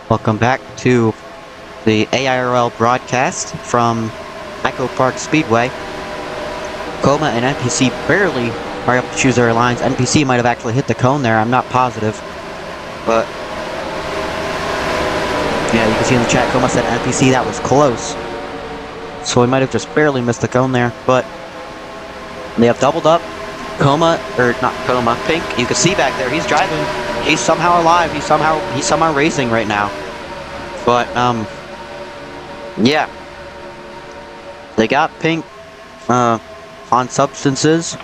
A: Welcome back to the AIRL broadcast from EchoPark Speedway. Coma and NPC barely are able to choose their lines. NPC might have actually hit the cone there, I'm not positive. But yeah, you can see in the chat, Coma said NPC, that was close. So we might have just barely missed the cone there, but they have doubled up. Coma, or not Coma, Pink, you can see back there, he's driving. He's somehow alive, he's somehow racing right now. But, yeah. They got Pink, on substances,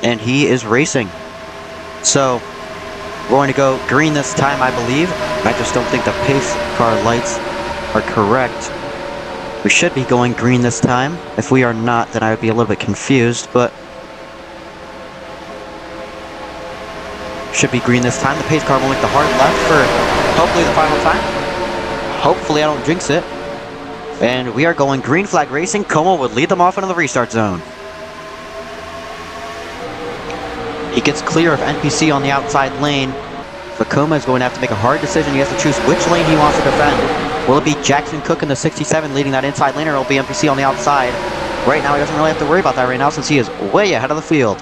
A: and he is racing. So, we're going to go green this time, I believe. I just don't think the pace car lights are correct. We should be going green this time. If we are not, then I would be a little bit confused, but... should be green this time. The pace car will make the hard left for hopefully the final time. Hopefully I don't jinx it. And we are going green flag racing. Como would lead them off into the restart zone. He gets clear of NPC on the outside lane. But Coma is going to have to make a hard decision. He has to choose which lane he wants to defend. Will it be Jackson Cook in the 67 leading that inside lane, or will it be NPC on the outside? Right now he doesn't really have to worry about that right now since he is way ahead of the field.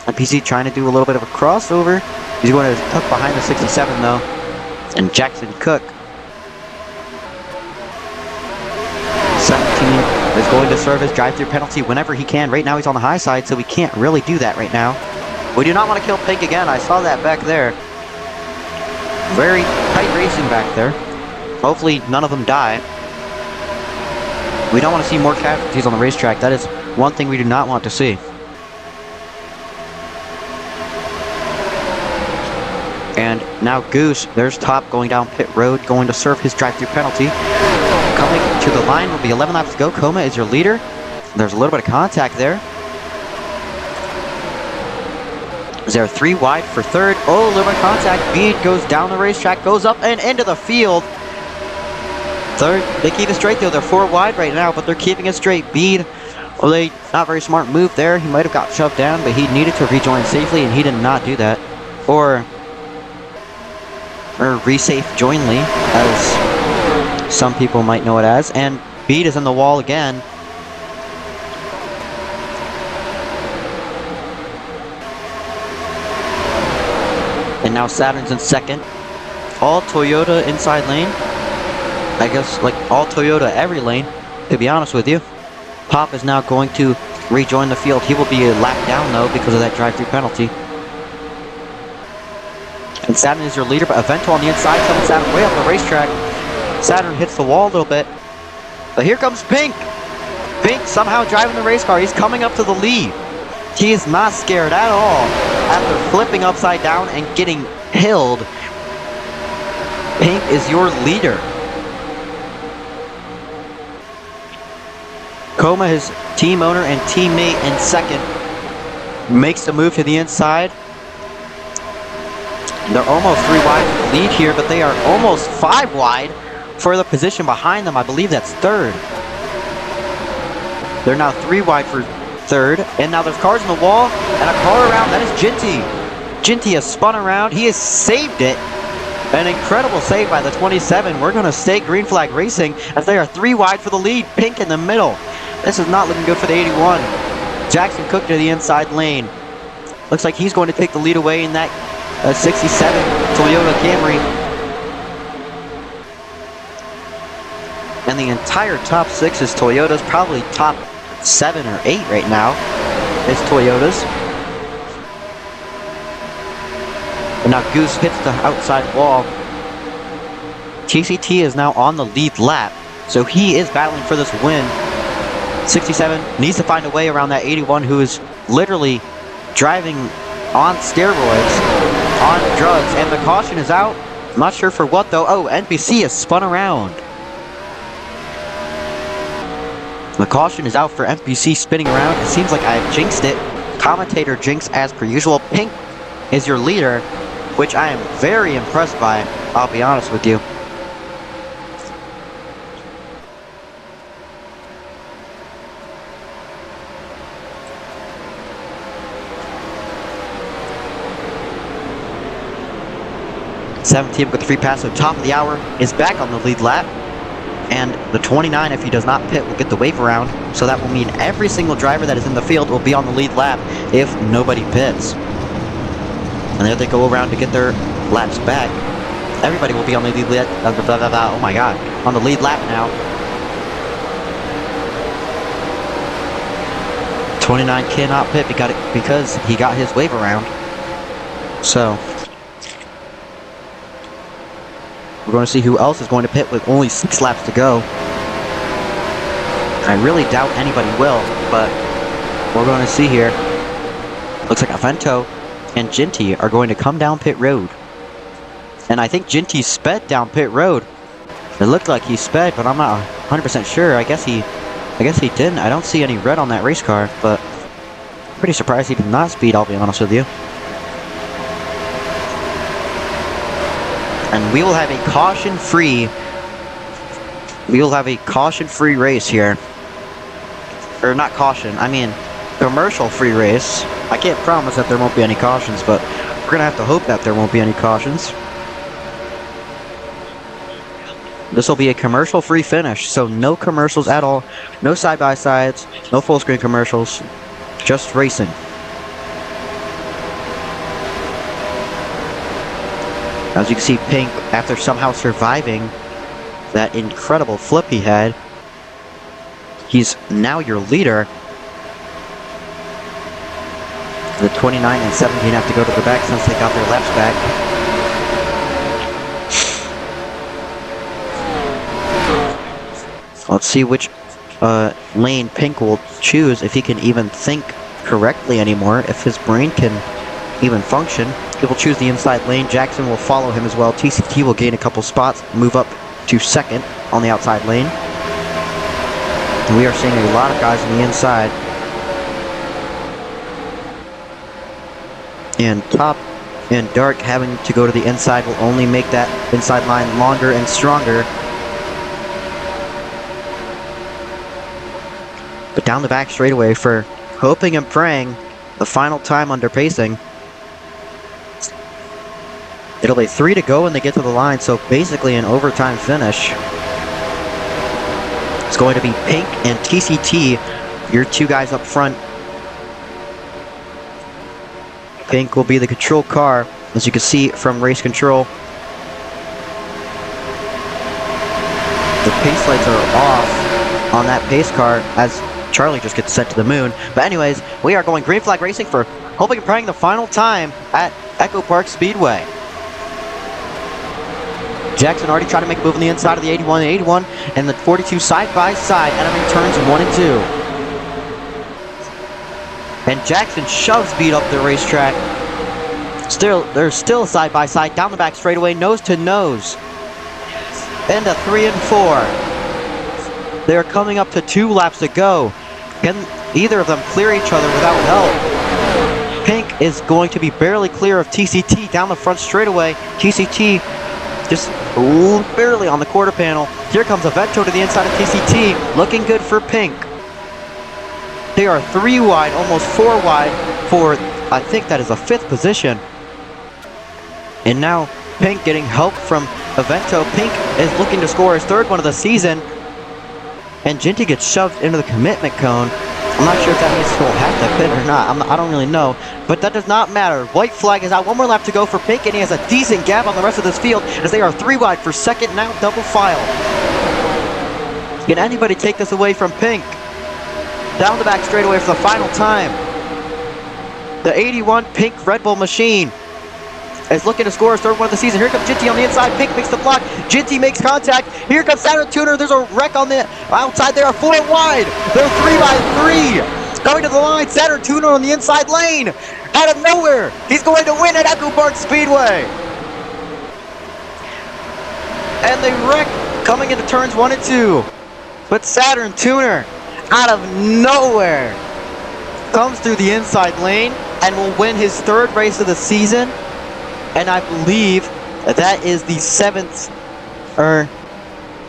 A: NPC trying to do a little bit of a crossover. He's going to tuck behind the 67 though. And Jackson Cook, 17, is going to serve his drive-through penalty whenever he can. Right now he's on the high side, so we can't really do that right now. We do not want to kill Pink again. I saw that back there. Very tight racing back there. Hopefully none of them die. We don't want to see more casualties on the racetrack. That is one thing we do not want to see. And now Goose, there's Top going down pit road, going to serve his drive-through penalty. Coming to the line will be 11 laps to go. Coma is your leader. There's a little bit of contact there. Is there 3 wide for third? Oh, a little bit of contact. Bead goes down the racetrack, goes up and into the field. Third, they keep it straight though. They're 4 wide right now, but they're keeping it straight. Bead, well, not very smart move there. He might have got shoved down, but he needed to rejoin safely, and he did not do that. Or resafe joinly, as some people might know it as. And Bead is in the wall again. And now Saturn's in second. All Toyota inside lane. I guess like all Toyota every lane, to be honest with you. Pop is now going to rejoin the field. He will be a lap down though because of that drive-through penalty. And Saturn is your leader, but Avento on the inside coming Saturn way up the racetrack. Saturn hits the wall a little bit. But here comes Pink. Pink somehow driving the race car. He's coming up to the lead. He is not scared at all. After flipping upside down and getting hilled, Pink is your leader. Coma, his team owner and teammate in second, makes the move to the inside. They're almost 3 wide for the lead here, but they are almost 5 wide for the position behind them. I believe that's third. They're now 3 wide for third, and now there's cars in the wall and a car around. That is Ginty. Ginty has spun around. He has saved it. An incredible save by the 27. We're going to stay green flag racing as they are 3 wide for the lead. Pink in the middle. This is not looking good for the 81. Jackson Cook to the inside lane. Looks like he's going to take the lead away in that 67 Toyota Camry. And the entire top 6 is Toyotas. Probably top 7 or 8 right now is Toyotas. And now Goose hits the outside wall. TCT is now on the lead lap, so he is battling for this win. 67 needs to find a way around that 81, who is literally driving on steroids, on drugs, and the caution is out. I'm not sure for what though. Oh, NPC has spun around. The caution is out for NPC spinning around. It seems like I jinxed it. Commentator jinx as per usual. Pink is your leader, which I am very impressed by, I'll be honest with you. Team with the free pass, so top of the hour is back on the lead lap. And the 29, if he does not pit, will get the wave around. So that will mean every single driver that is in the field will be on the lead lap if nobody pits. And there they go around to get their laps back. Everybody will be on the lead lap. Oh my god. On the lead lap now. 29 cannot pit because he got his wave around. So we're going to see who else is going to pit with only 6 laps to go. I really doubt anybody will, but we're going to see here. Looks like Avento and Ginty are going to come down pit road. And I think Ginty sped down pit road. It looked like he sped, but I'm not 100% sure. I guess he didn't. I don't see any red on that race car, but I'm pretty surprised he did not speed, I'll be honest with you. And we will have a caution-free race here. Or not caution, I mean commercial-free race. I can't promise that there won't be any cautions, but we're going to have to hope that there won't be any cautions. This will be a commercial-free finish, so no commercials at all. No side-by-sides, no full-screen commercials, just racing. As you can see, Pink, after somehow surviving that incredible flip he had, he's now your leader. The 29 and 17 have to go to the back since they got their laps back. Let's see which lane Pink will choose, if he can even think correctly anymore, if his brain can even function. He will choose the inside lane. Jackson will follow him as well. TCT will gain a couple spots, move up to second on the outside lane. And we are seeing a lot of guys on the inside. And Top and Dark having to go to the inside will only make that inside line longer and stronger. But down the back straightaway for hoping and praying the final time under pacing. It'll be 3 to go when they get to the line, so basically an overtime finish. It's going to be Pink and TCT, your two guys up front. Pink will be the control car, as you can see from race control. The pace lights are off on that pace car as Charlie just gets sent to the moon. But anyways, we are going green flag racing for hoping and praying the final time at EchoPark Speedway. Jackson already tried to make a move on the inside of the 81 and 81, and the 42 side by side, entering turns 1 and 2. And Jackson shoves beat up the racetrack. They're still side by side down the back straightaway, nose to nose. Into 3 and 4. They're coming up to 2 laps to go. Can either of them clear each other without help? Pink is going to be barely clear of TCT down the front straightaway. TCT just barely on the quarter panel. Here comes Avento to the inside of TCT. Looking good for Pink. They are 3 wide, almost 4 wide for, I think that is a 5th position. And now Pink getting help from Avento. Pink is looking to score his 3rd one of the season. And Ginty gets shoved into the commitment cone. I'm not sure if that means he'll have to pit or not. I don't really know. But that does not matter. White flag is out. 1 more lap to go for Pink, and he has a decent gap on the rest of this field as they are 3 wide for 2nd, now double file. Can anybody take this away from Pink? Down the back straightaway for the final time. The 81 Pink Red Bull machine is looking to score his 3rd one of the season. Here comes Ginty on the inside. Pink makes the block. Ginty makes contact. Here comes Saturn Tuner. There's a wreck on the outside. They are 4 wide. They're 3 by 3. Going to the line. Saturn Tuner on the inside lane. Out of nowhere, he's going to win at EchoPark Speedway. And they wreck coming into turns 1 and 2. But Saturn Tuner, out of nowhere, comes through the inside lane and will win his 3rd race of the season. And I believe that is the 7th, or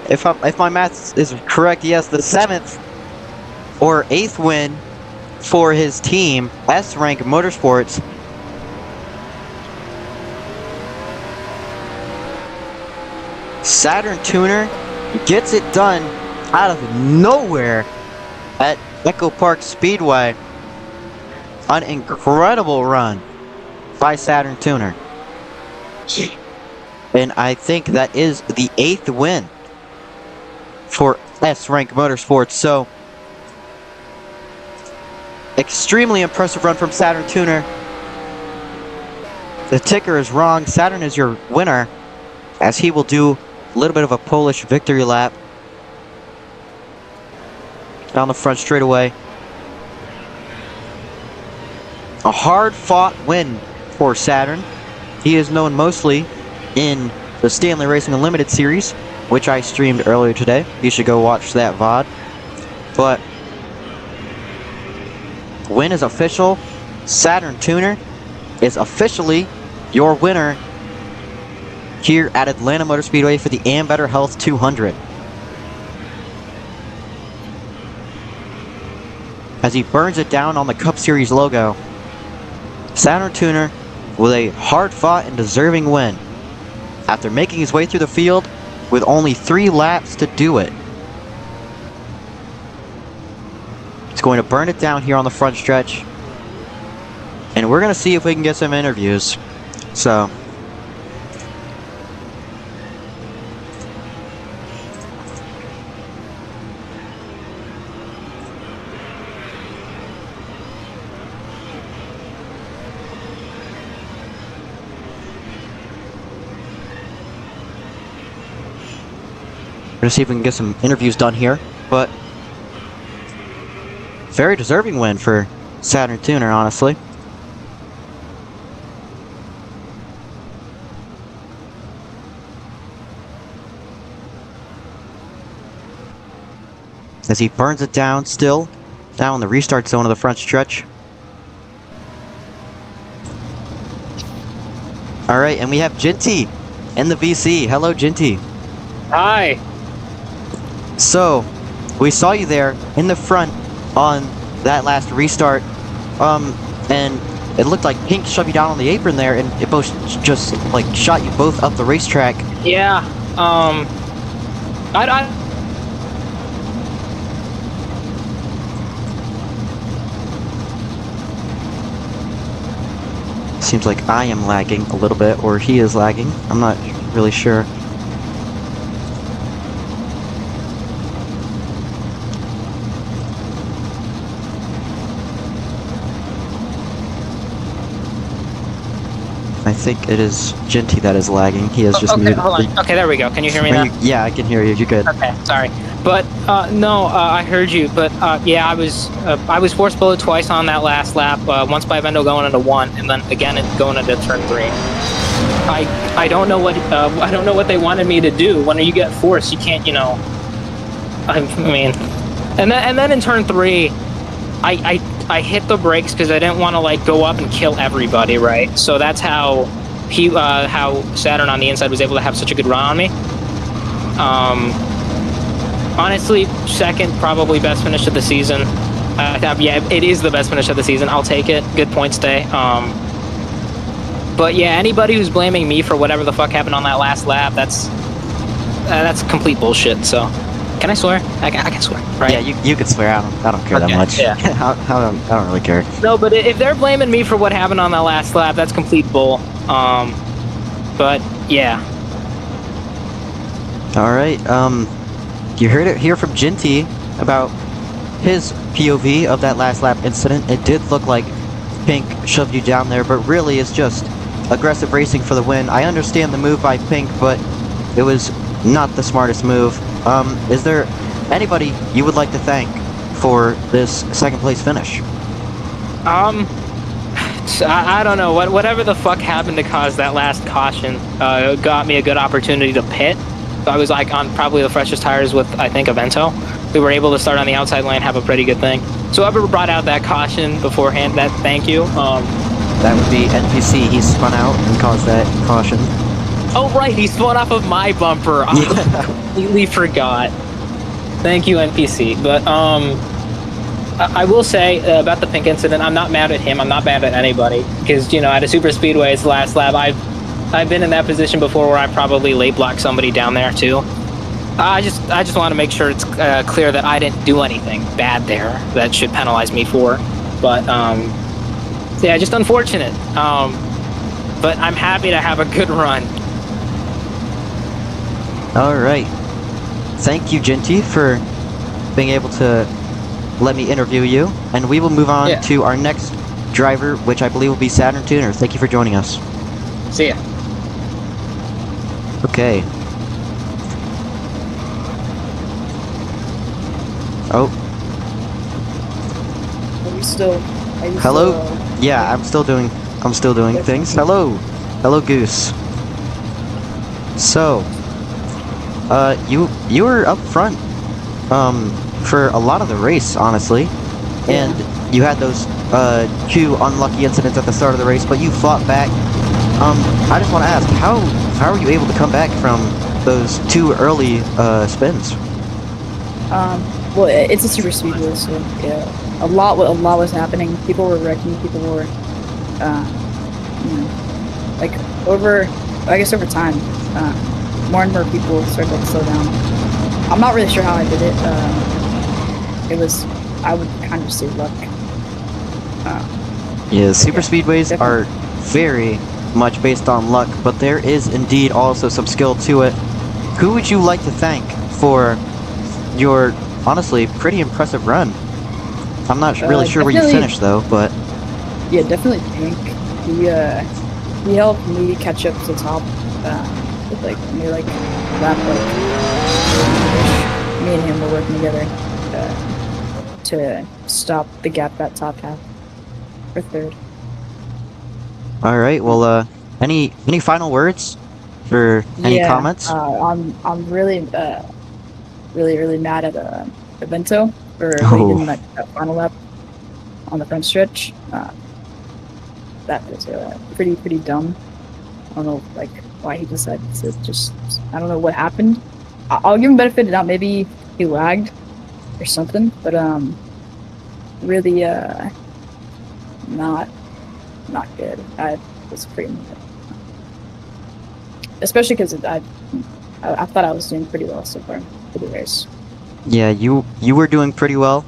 A: if my math is correct, yes, the 7th or 8th win for his team, S-Rank Motorsports. Saturn Tuner gets it done out of nowhere at EchoPark Speedway. An incredible run by Saturn Tuner. And I think that is the 8th win for S-Rank Motorsports. So, extremely impressive run from Saturn Tuner. The ticker is wrong. Saturn is your winner, as he will do a little bit of a Polish victory lap down the front straightaway. A hard-fought win for Saturn. He is known mostly in the Stanley Racing Unlimited series, which I streamed earlier today. You should go watch that VOD. But win is official. Saturn Tuner is officially your winner here at Atlanta Motor Speedway for the Ambetter Health 200. As he burns it down on the Cup Series logo, Saturn Tuner with a hard-fought and deserving win after making his way through the field with only 3 laps to do it. He's going to burn it down here on the front stretch, and we're going to see if we can get some interviews. So, gonna see if we can get some interviews done here, but very deserving win for Saturn Tuner, honestly. As he burns it down still, now in the restart zone of the front stretch. Alright, and we have Jinty in the VC. Hello, Jinty.
F: Hi.
A: So, we saw you there in the front on that last restart, and it looked like Pink shoved you down on the apron there, and it both just like shot you both up the racetrack.
F: Yeah. I
A: Seems like I am lagging a little bit, or he is lagging. I'm not really sure. I think it is Jinty that is lagging. He has just
F: okay,
A: muted.
F: hold on. Okay, there we go. Can you hear me now?
A: Yeah, I can hear you. You're good.
F: Okay, sorry. But no, I heard you. But yeah, I was force bullet twice on that last lap. Once by Vendo going into 1, and then again going into turn 3. I don't know what they wanted me to do. When you get forced, you can't, you know. I mean, and then in turn 3, I hit the brakes because I didn't want to like go up and kill everybody, right? So that's how how Saturn on the inside was able to have such a good run on me. Honestly, second probably best finish of the season. Yeah, it is the best finish of the season. I'll take it. Good points day. But yeah, anybody who's blaming me for whatever the fuck happened on that last lap, that's complete bullshit. So. Can I swear? I can swear, right?
A: Yeah, you can swear. I don't care that much.
F: Yeah.
A: I don't really care.
F: No, but if they're blaming me for what happened on that last lap, that's complete bull. But yeah.
A: All right. You heard it here from Jinty about his POV of that last lap incident. It did look like Pink shoved you down there, but really it's just aggressive racing for the win. I understand the move by Pink, but it was not the smartest move. Is there anybody you would like to thank for this second place finish?
F: I don't know. Whatever the fuck happened to cause that last caution got me a good opportunity to pit. I was like on probably the freshest tires with, I think, Avento. We were able to start on the outside lane, have a pretty good thing. So whoever brought out that caution beforehand, that thank you.
A: That would be NPC. He spun out and caused that caution.
F: Oh right, he spun off of my bumper. I completely forgot. Thank you, NPC. But I will say about the Pink incident, I'm not mad at him. I'm not mad at anybody because you know at a super speedway, it's the last lap. I've been in that position before where I probably late blocked somebody down there too. I just want to make sure it's clear that I didn't do anything bad there that should penalize me for. But yeah, just unfortunate. But I'm happy to have a good run.
A: All right. Thank you, Jinty, for being able to let me interview you. And we will move on to our next driver, which I believe will be Saturn Tuner. Thank you for joining us.
F: See ya.
A: Okay. Oh.
G: Are you still?
A: Hello? Yeah, I'm still doing things. Hello. Hello, Goose. So, you were up front for a lot of the race, honestly, and you had those 2 unlucky incidents at the start of the race, but you fought back. I just want to ask, how were you able to come back from those 2 early spins?
G: Well, it's a super speedway, so yeah, a lot was happening. People were wrecking. People were, you know, like over time, more and more people started to slow down. I'm not really sure how I did it. I would kind of say luck.
A: Yeah, super speedways are very much based on luck, but there is indeed also some skill to it. Who would you like to thank for your honestly pretty impressive run? I'm not really sure where you finished though, but
G: yeah, definitely Pink. He helped me catch up to the top with like maybe like lap like Me and him were working together to stop the gap at top half or third.
A: All right. Well, any final words or any comments?
G: I'm really really mad at Bento for what he did in that final lap on the front stretch. That was pretty dumb. I don't know like why he decided to just, I don't know what happened. I'll give him benefit of the doubt. Maybe he lagged or something, but really not good. I was pretty mad. Especially because I thought I was doing pretty well so far for the race.
A: Yeah, you were doing pretty well.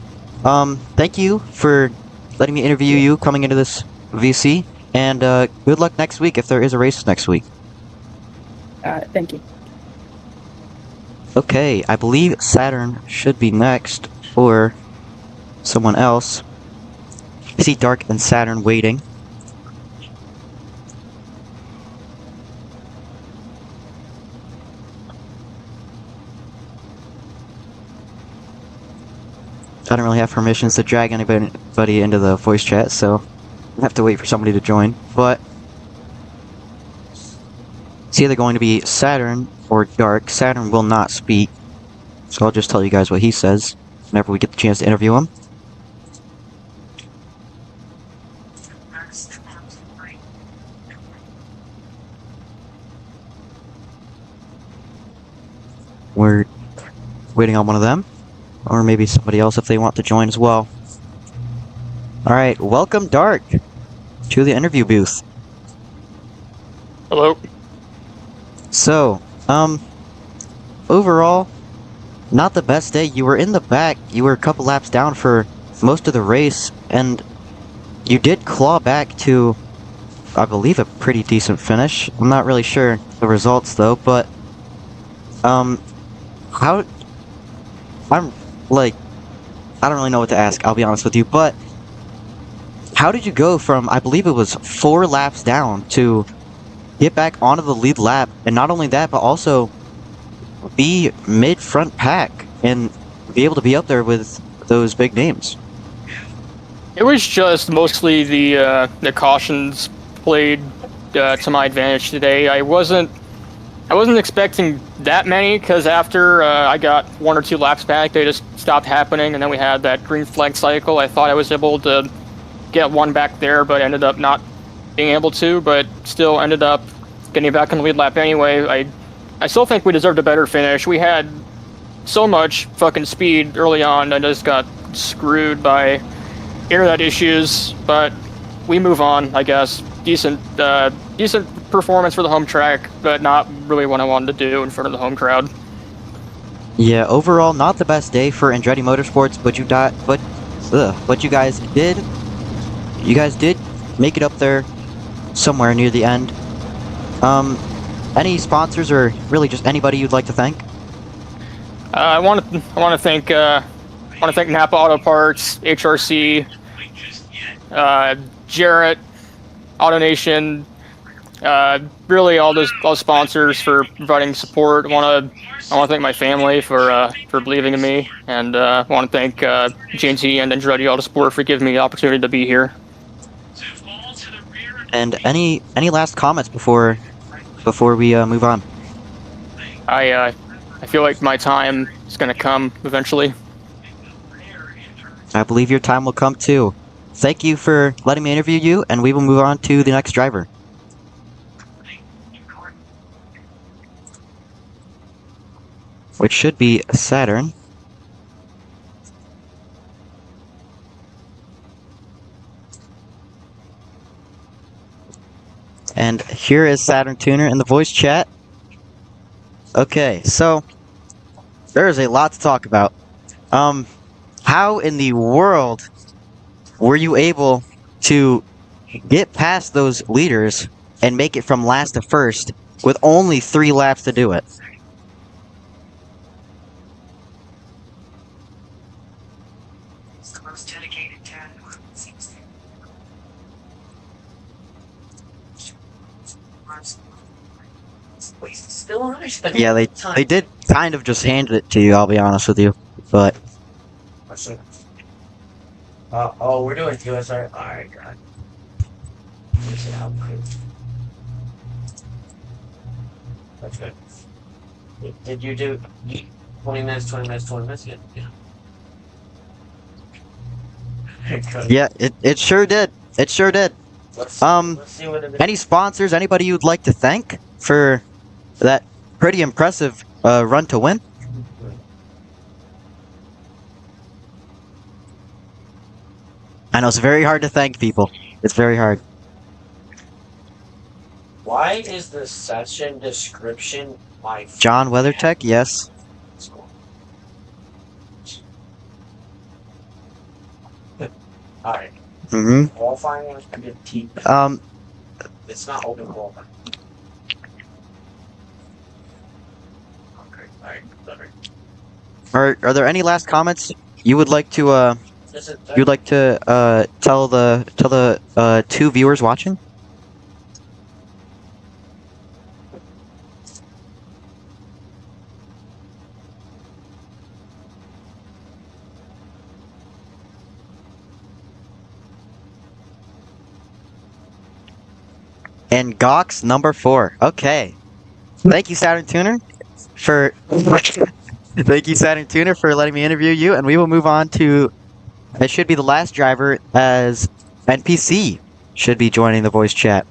A: Thank you for letting me interview you coming into this VC, and good luck next week if there is a race next week.
G: Thank you.
A: Okay, I believe Saturn should be next, or someone else. I see Dark and Saturn waiting. I don't really have permissions to drag anybody into the voice chat, so I have to wait for somebody to join. But it's either going to be Saturn or Dark. Saturn will not speak, so I'll just tell you guys what he says whenever we get the chance to interview him. We're waiting on one of them, or maybe somebody else if they want to join as well. Alright, welcome Dark to the interview booth.
H: Hello.
A: So, overall, not the best day. You were in the back, you were a couple laps down for most of the race, and you did claw back to, I believe, a pretty decent finish. I'm not really sure the results though, but, I don't really know what to ask, I'll be honest with you, but how did you go from, I believe it was 4 laps down, to get back onto the lead lap, and not only that, but also be mid-front pack, and be able to be up there with those big names?
H: It was just mostly the cautions played to my advantage today. I wasn't expecting that many, because after I got 1 or 2 laps back, they just stopped happening, and then we had that green flag cycle. I thought I was able to get 1 back there, but ended up not being able to, but still ended up getting back on the lead lap anyway. I still think we deserved a better finish. We had so much fucking speed early on, I just got screwed by internet issues, but we move on, I guess. Decent performance for the home track, but not really what I wanted to do in front of the home crowd.
A: Yeah, overall, not the best day for Andretti Motorsports, but you guys did make it up there somewhere near the end. Any sponsors or really just anybody you'd like to thank?
H: I want to thank Napa Auto Parts, HRC, Jarrett, AutoNation, really all those sponsors for providing support. I want to thank my family for believing in me, and I want to thank JNT and Andretti Autosport for giving me the opportunity to be here.
A: And any last comments before we move on?
H: I feel like my time is going to come eventually.
A: I believe your time will come too. Thank you for letting me interview you, and we will move on to the next driver. Which should be Saturn. And here is Saturn Tuner in the voice chat. Okay, so there is a lot to talk about. How in the world were you able to get past those leaders and make it from last to first with only 3 laps to do it? Yeah, they did kind of just hand it to you, I'll be honest with you. But we're doing USA. Alright, God. That's good. Did you do 20 minutes, 20 minutes, 20 minutes? Yeah. Yeah, it sure did. It sure did. Let's see what it is. Any sponsors, anybody you'd like to thank for that pretty impressive run to win? I know it's very hard to thank people. It's very hard. Why is the session description my John WeatherTech? Yes. Alright. Mm-hmm. Qualifying is good team. It's not open qualifying. Okay, alright. Are there any last comments you would like to tell the two viewers watching? And Gox number 4. Okay. Thank you, Saturn Tuner, for thank you, Saturn Tuner, for letting me interview you. And we will move on to. It should be the last driver, as NPC should be joining the voice chat.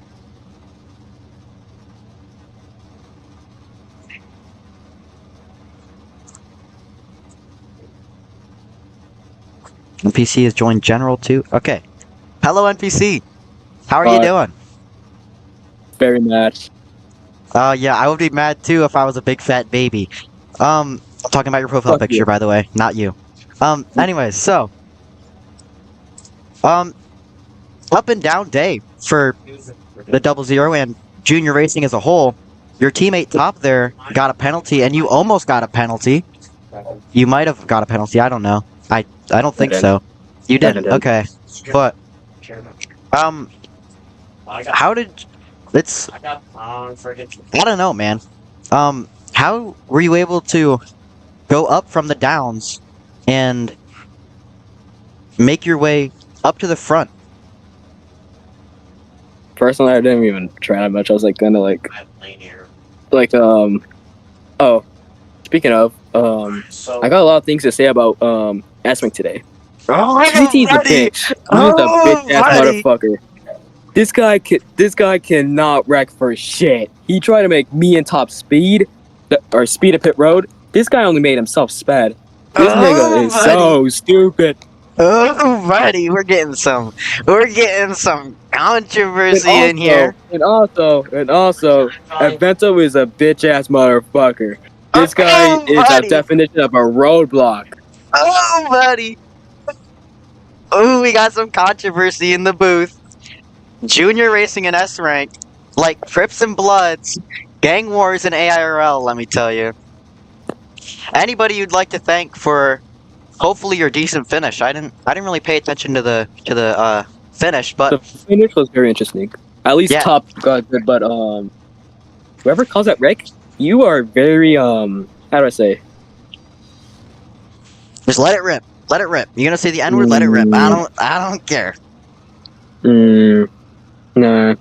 A: NPC has joined General too. Okay. Hello, NPC. How are you doing?
I: Very mad.
A: Yeah, I would be mad too if I was a big fat baby. Talking about your profile picture, by the way, not you. Anyways, so. Up and down day for the 00 and junior racing as a whole. Your teammate top there got a penalty, and you almost got a penalty. You might have got a penalty, I don't know. I don't think so. You didn't, okay. But, how did... It's... I don't know, man. How were you able to go up from the downs and make your way up to the front?
I: Personally, I didn't even try that much. I was like gonna oh, speaking of, I got a lot of things to say about S-Wing today. GT's a bitch. He's a bitch ass motherfucker. This guy cannot wreck for shit. He tried to make me in top speed, or speed of pit road. This guy only made himself sped. This nigga is so stupid.
A: Oh, buddy, we're getting some controversy in here.
I: And also, Avento is a bitch ass motherfucker. This guy is a definition of a roadblock.
A: Oh, buddy. Oh, we got some controversy in the booth. Junior racing and S rank, like Crips and Bloods, gang wars and AIRL. Let me tell you. Anybody you'd like to thank for hopefully your decent finish? I didn't really pay attention to the finish, but
I: the finish was very interesting. At least top got good, but whoever calls that wreck, you are very how do I say?
A: Just let it rip. Let it rip. You're gonna say the N-word? Let it rip. I don't care.
I: Nah.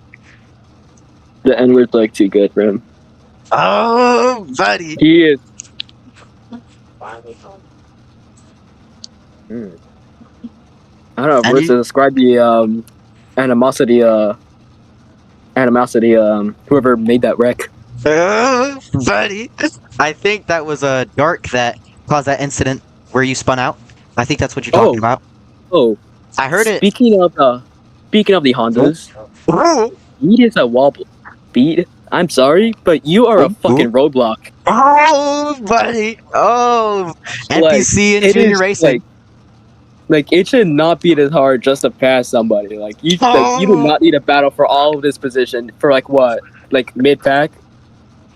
I: The N-word's like too good for him.
A: Oh, buddy.
I: He is. I don't know words to describe the animosity whoever made that wreck.
A: Buddy. I think that was a Dark that caused that incident where you spun out. I think that's what you're talking about.
I: Oh.
A: I heard it.
I: Speaking of the Hondas, Speed is a wobble. Speed, I'm sorry, but you are a fucking roadblock.
A: Oh, buddy. Oh, NPC and junior racing.
I: Like, it should not be this hard just to pass somebody. Like, you do not need a battle for all of this position for, like, what? Like, mid-pack?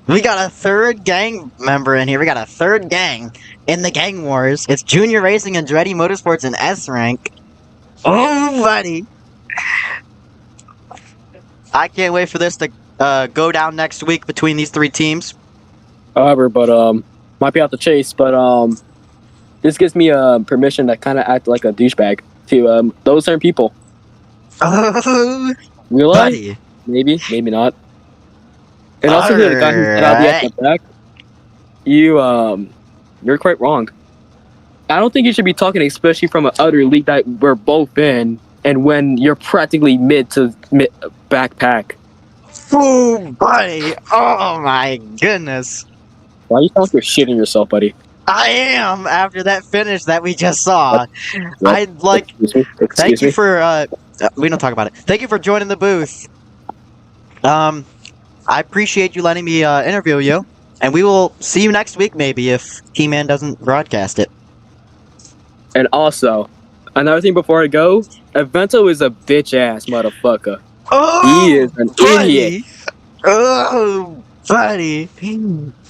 A: We got a third gang member in here. We got a third gang in the gang wars. It's junior racing and Andretti Motorsports in S rank. Oh, buddy. I can't wait for this to go down next week between these 3 teams.
I: However, but might be out the chase, but this gives me permission to kind of act like a douchebag to those certain people.
A: Oh,
I: Will
A: buddy.
I: I? Maybe, maybe not. And also to the guy who said I'll be at the back, you're quite wrong. I don't think you should be talking, especially from an other league that we're both in, and when you're practically mid backpack.
A: Oh, buddy. Oh, my goodness.
I: Why you talking shit in yourself, buddy?
A: I am after that finish that we just saw.
I: Yep.
A: I'd like.
I: Excuse
A: Thank you
I: me.
A: for. We don't talk about it. Thank you for joining the booth. I appreciate you letting me interview you, and we will see you next week maybe if He-Man doesn't broadcast it.
I: And also, another thing before I go, Evento is a bitch ass motherfucker.
A: Oh,
I: He is an
A: buddy.
I: idiot.
A: Oh, buddy.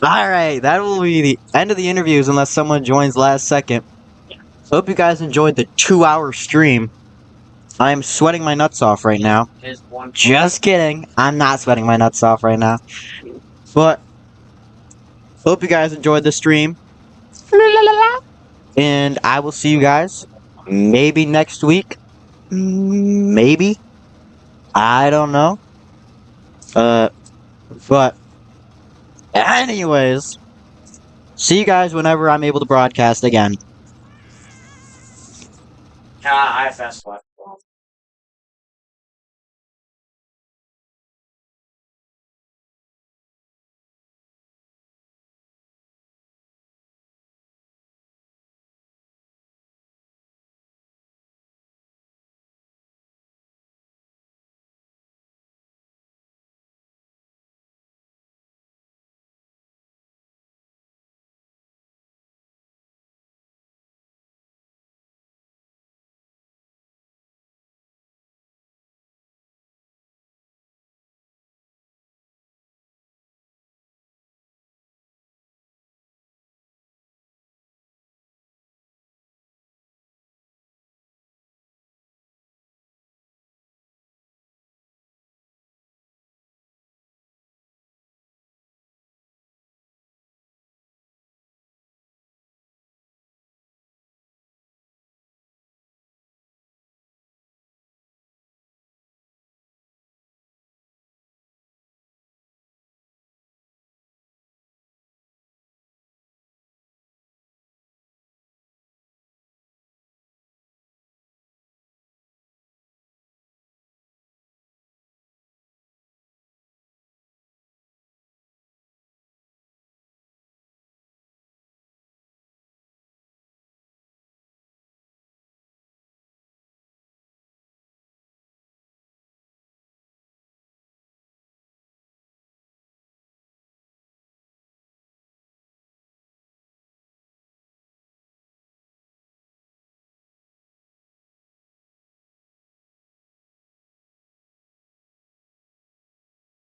A: Alright, that will be the end of the interviews unless someone joins last second. Hope you guys enjoyed the 2-hour stream. I am sweating my nuts off right now. Just kidding. I'm not sweating my nuts off right now. But, hope you guys enjoyed the stream. And I will see you guys maybe next week. Maybe. I don't know. But anyways, see you guys whenever I'm able to broadcast again.
J: I fast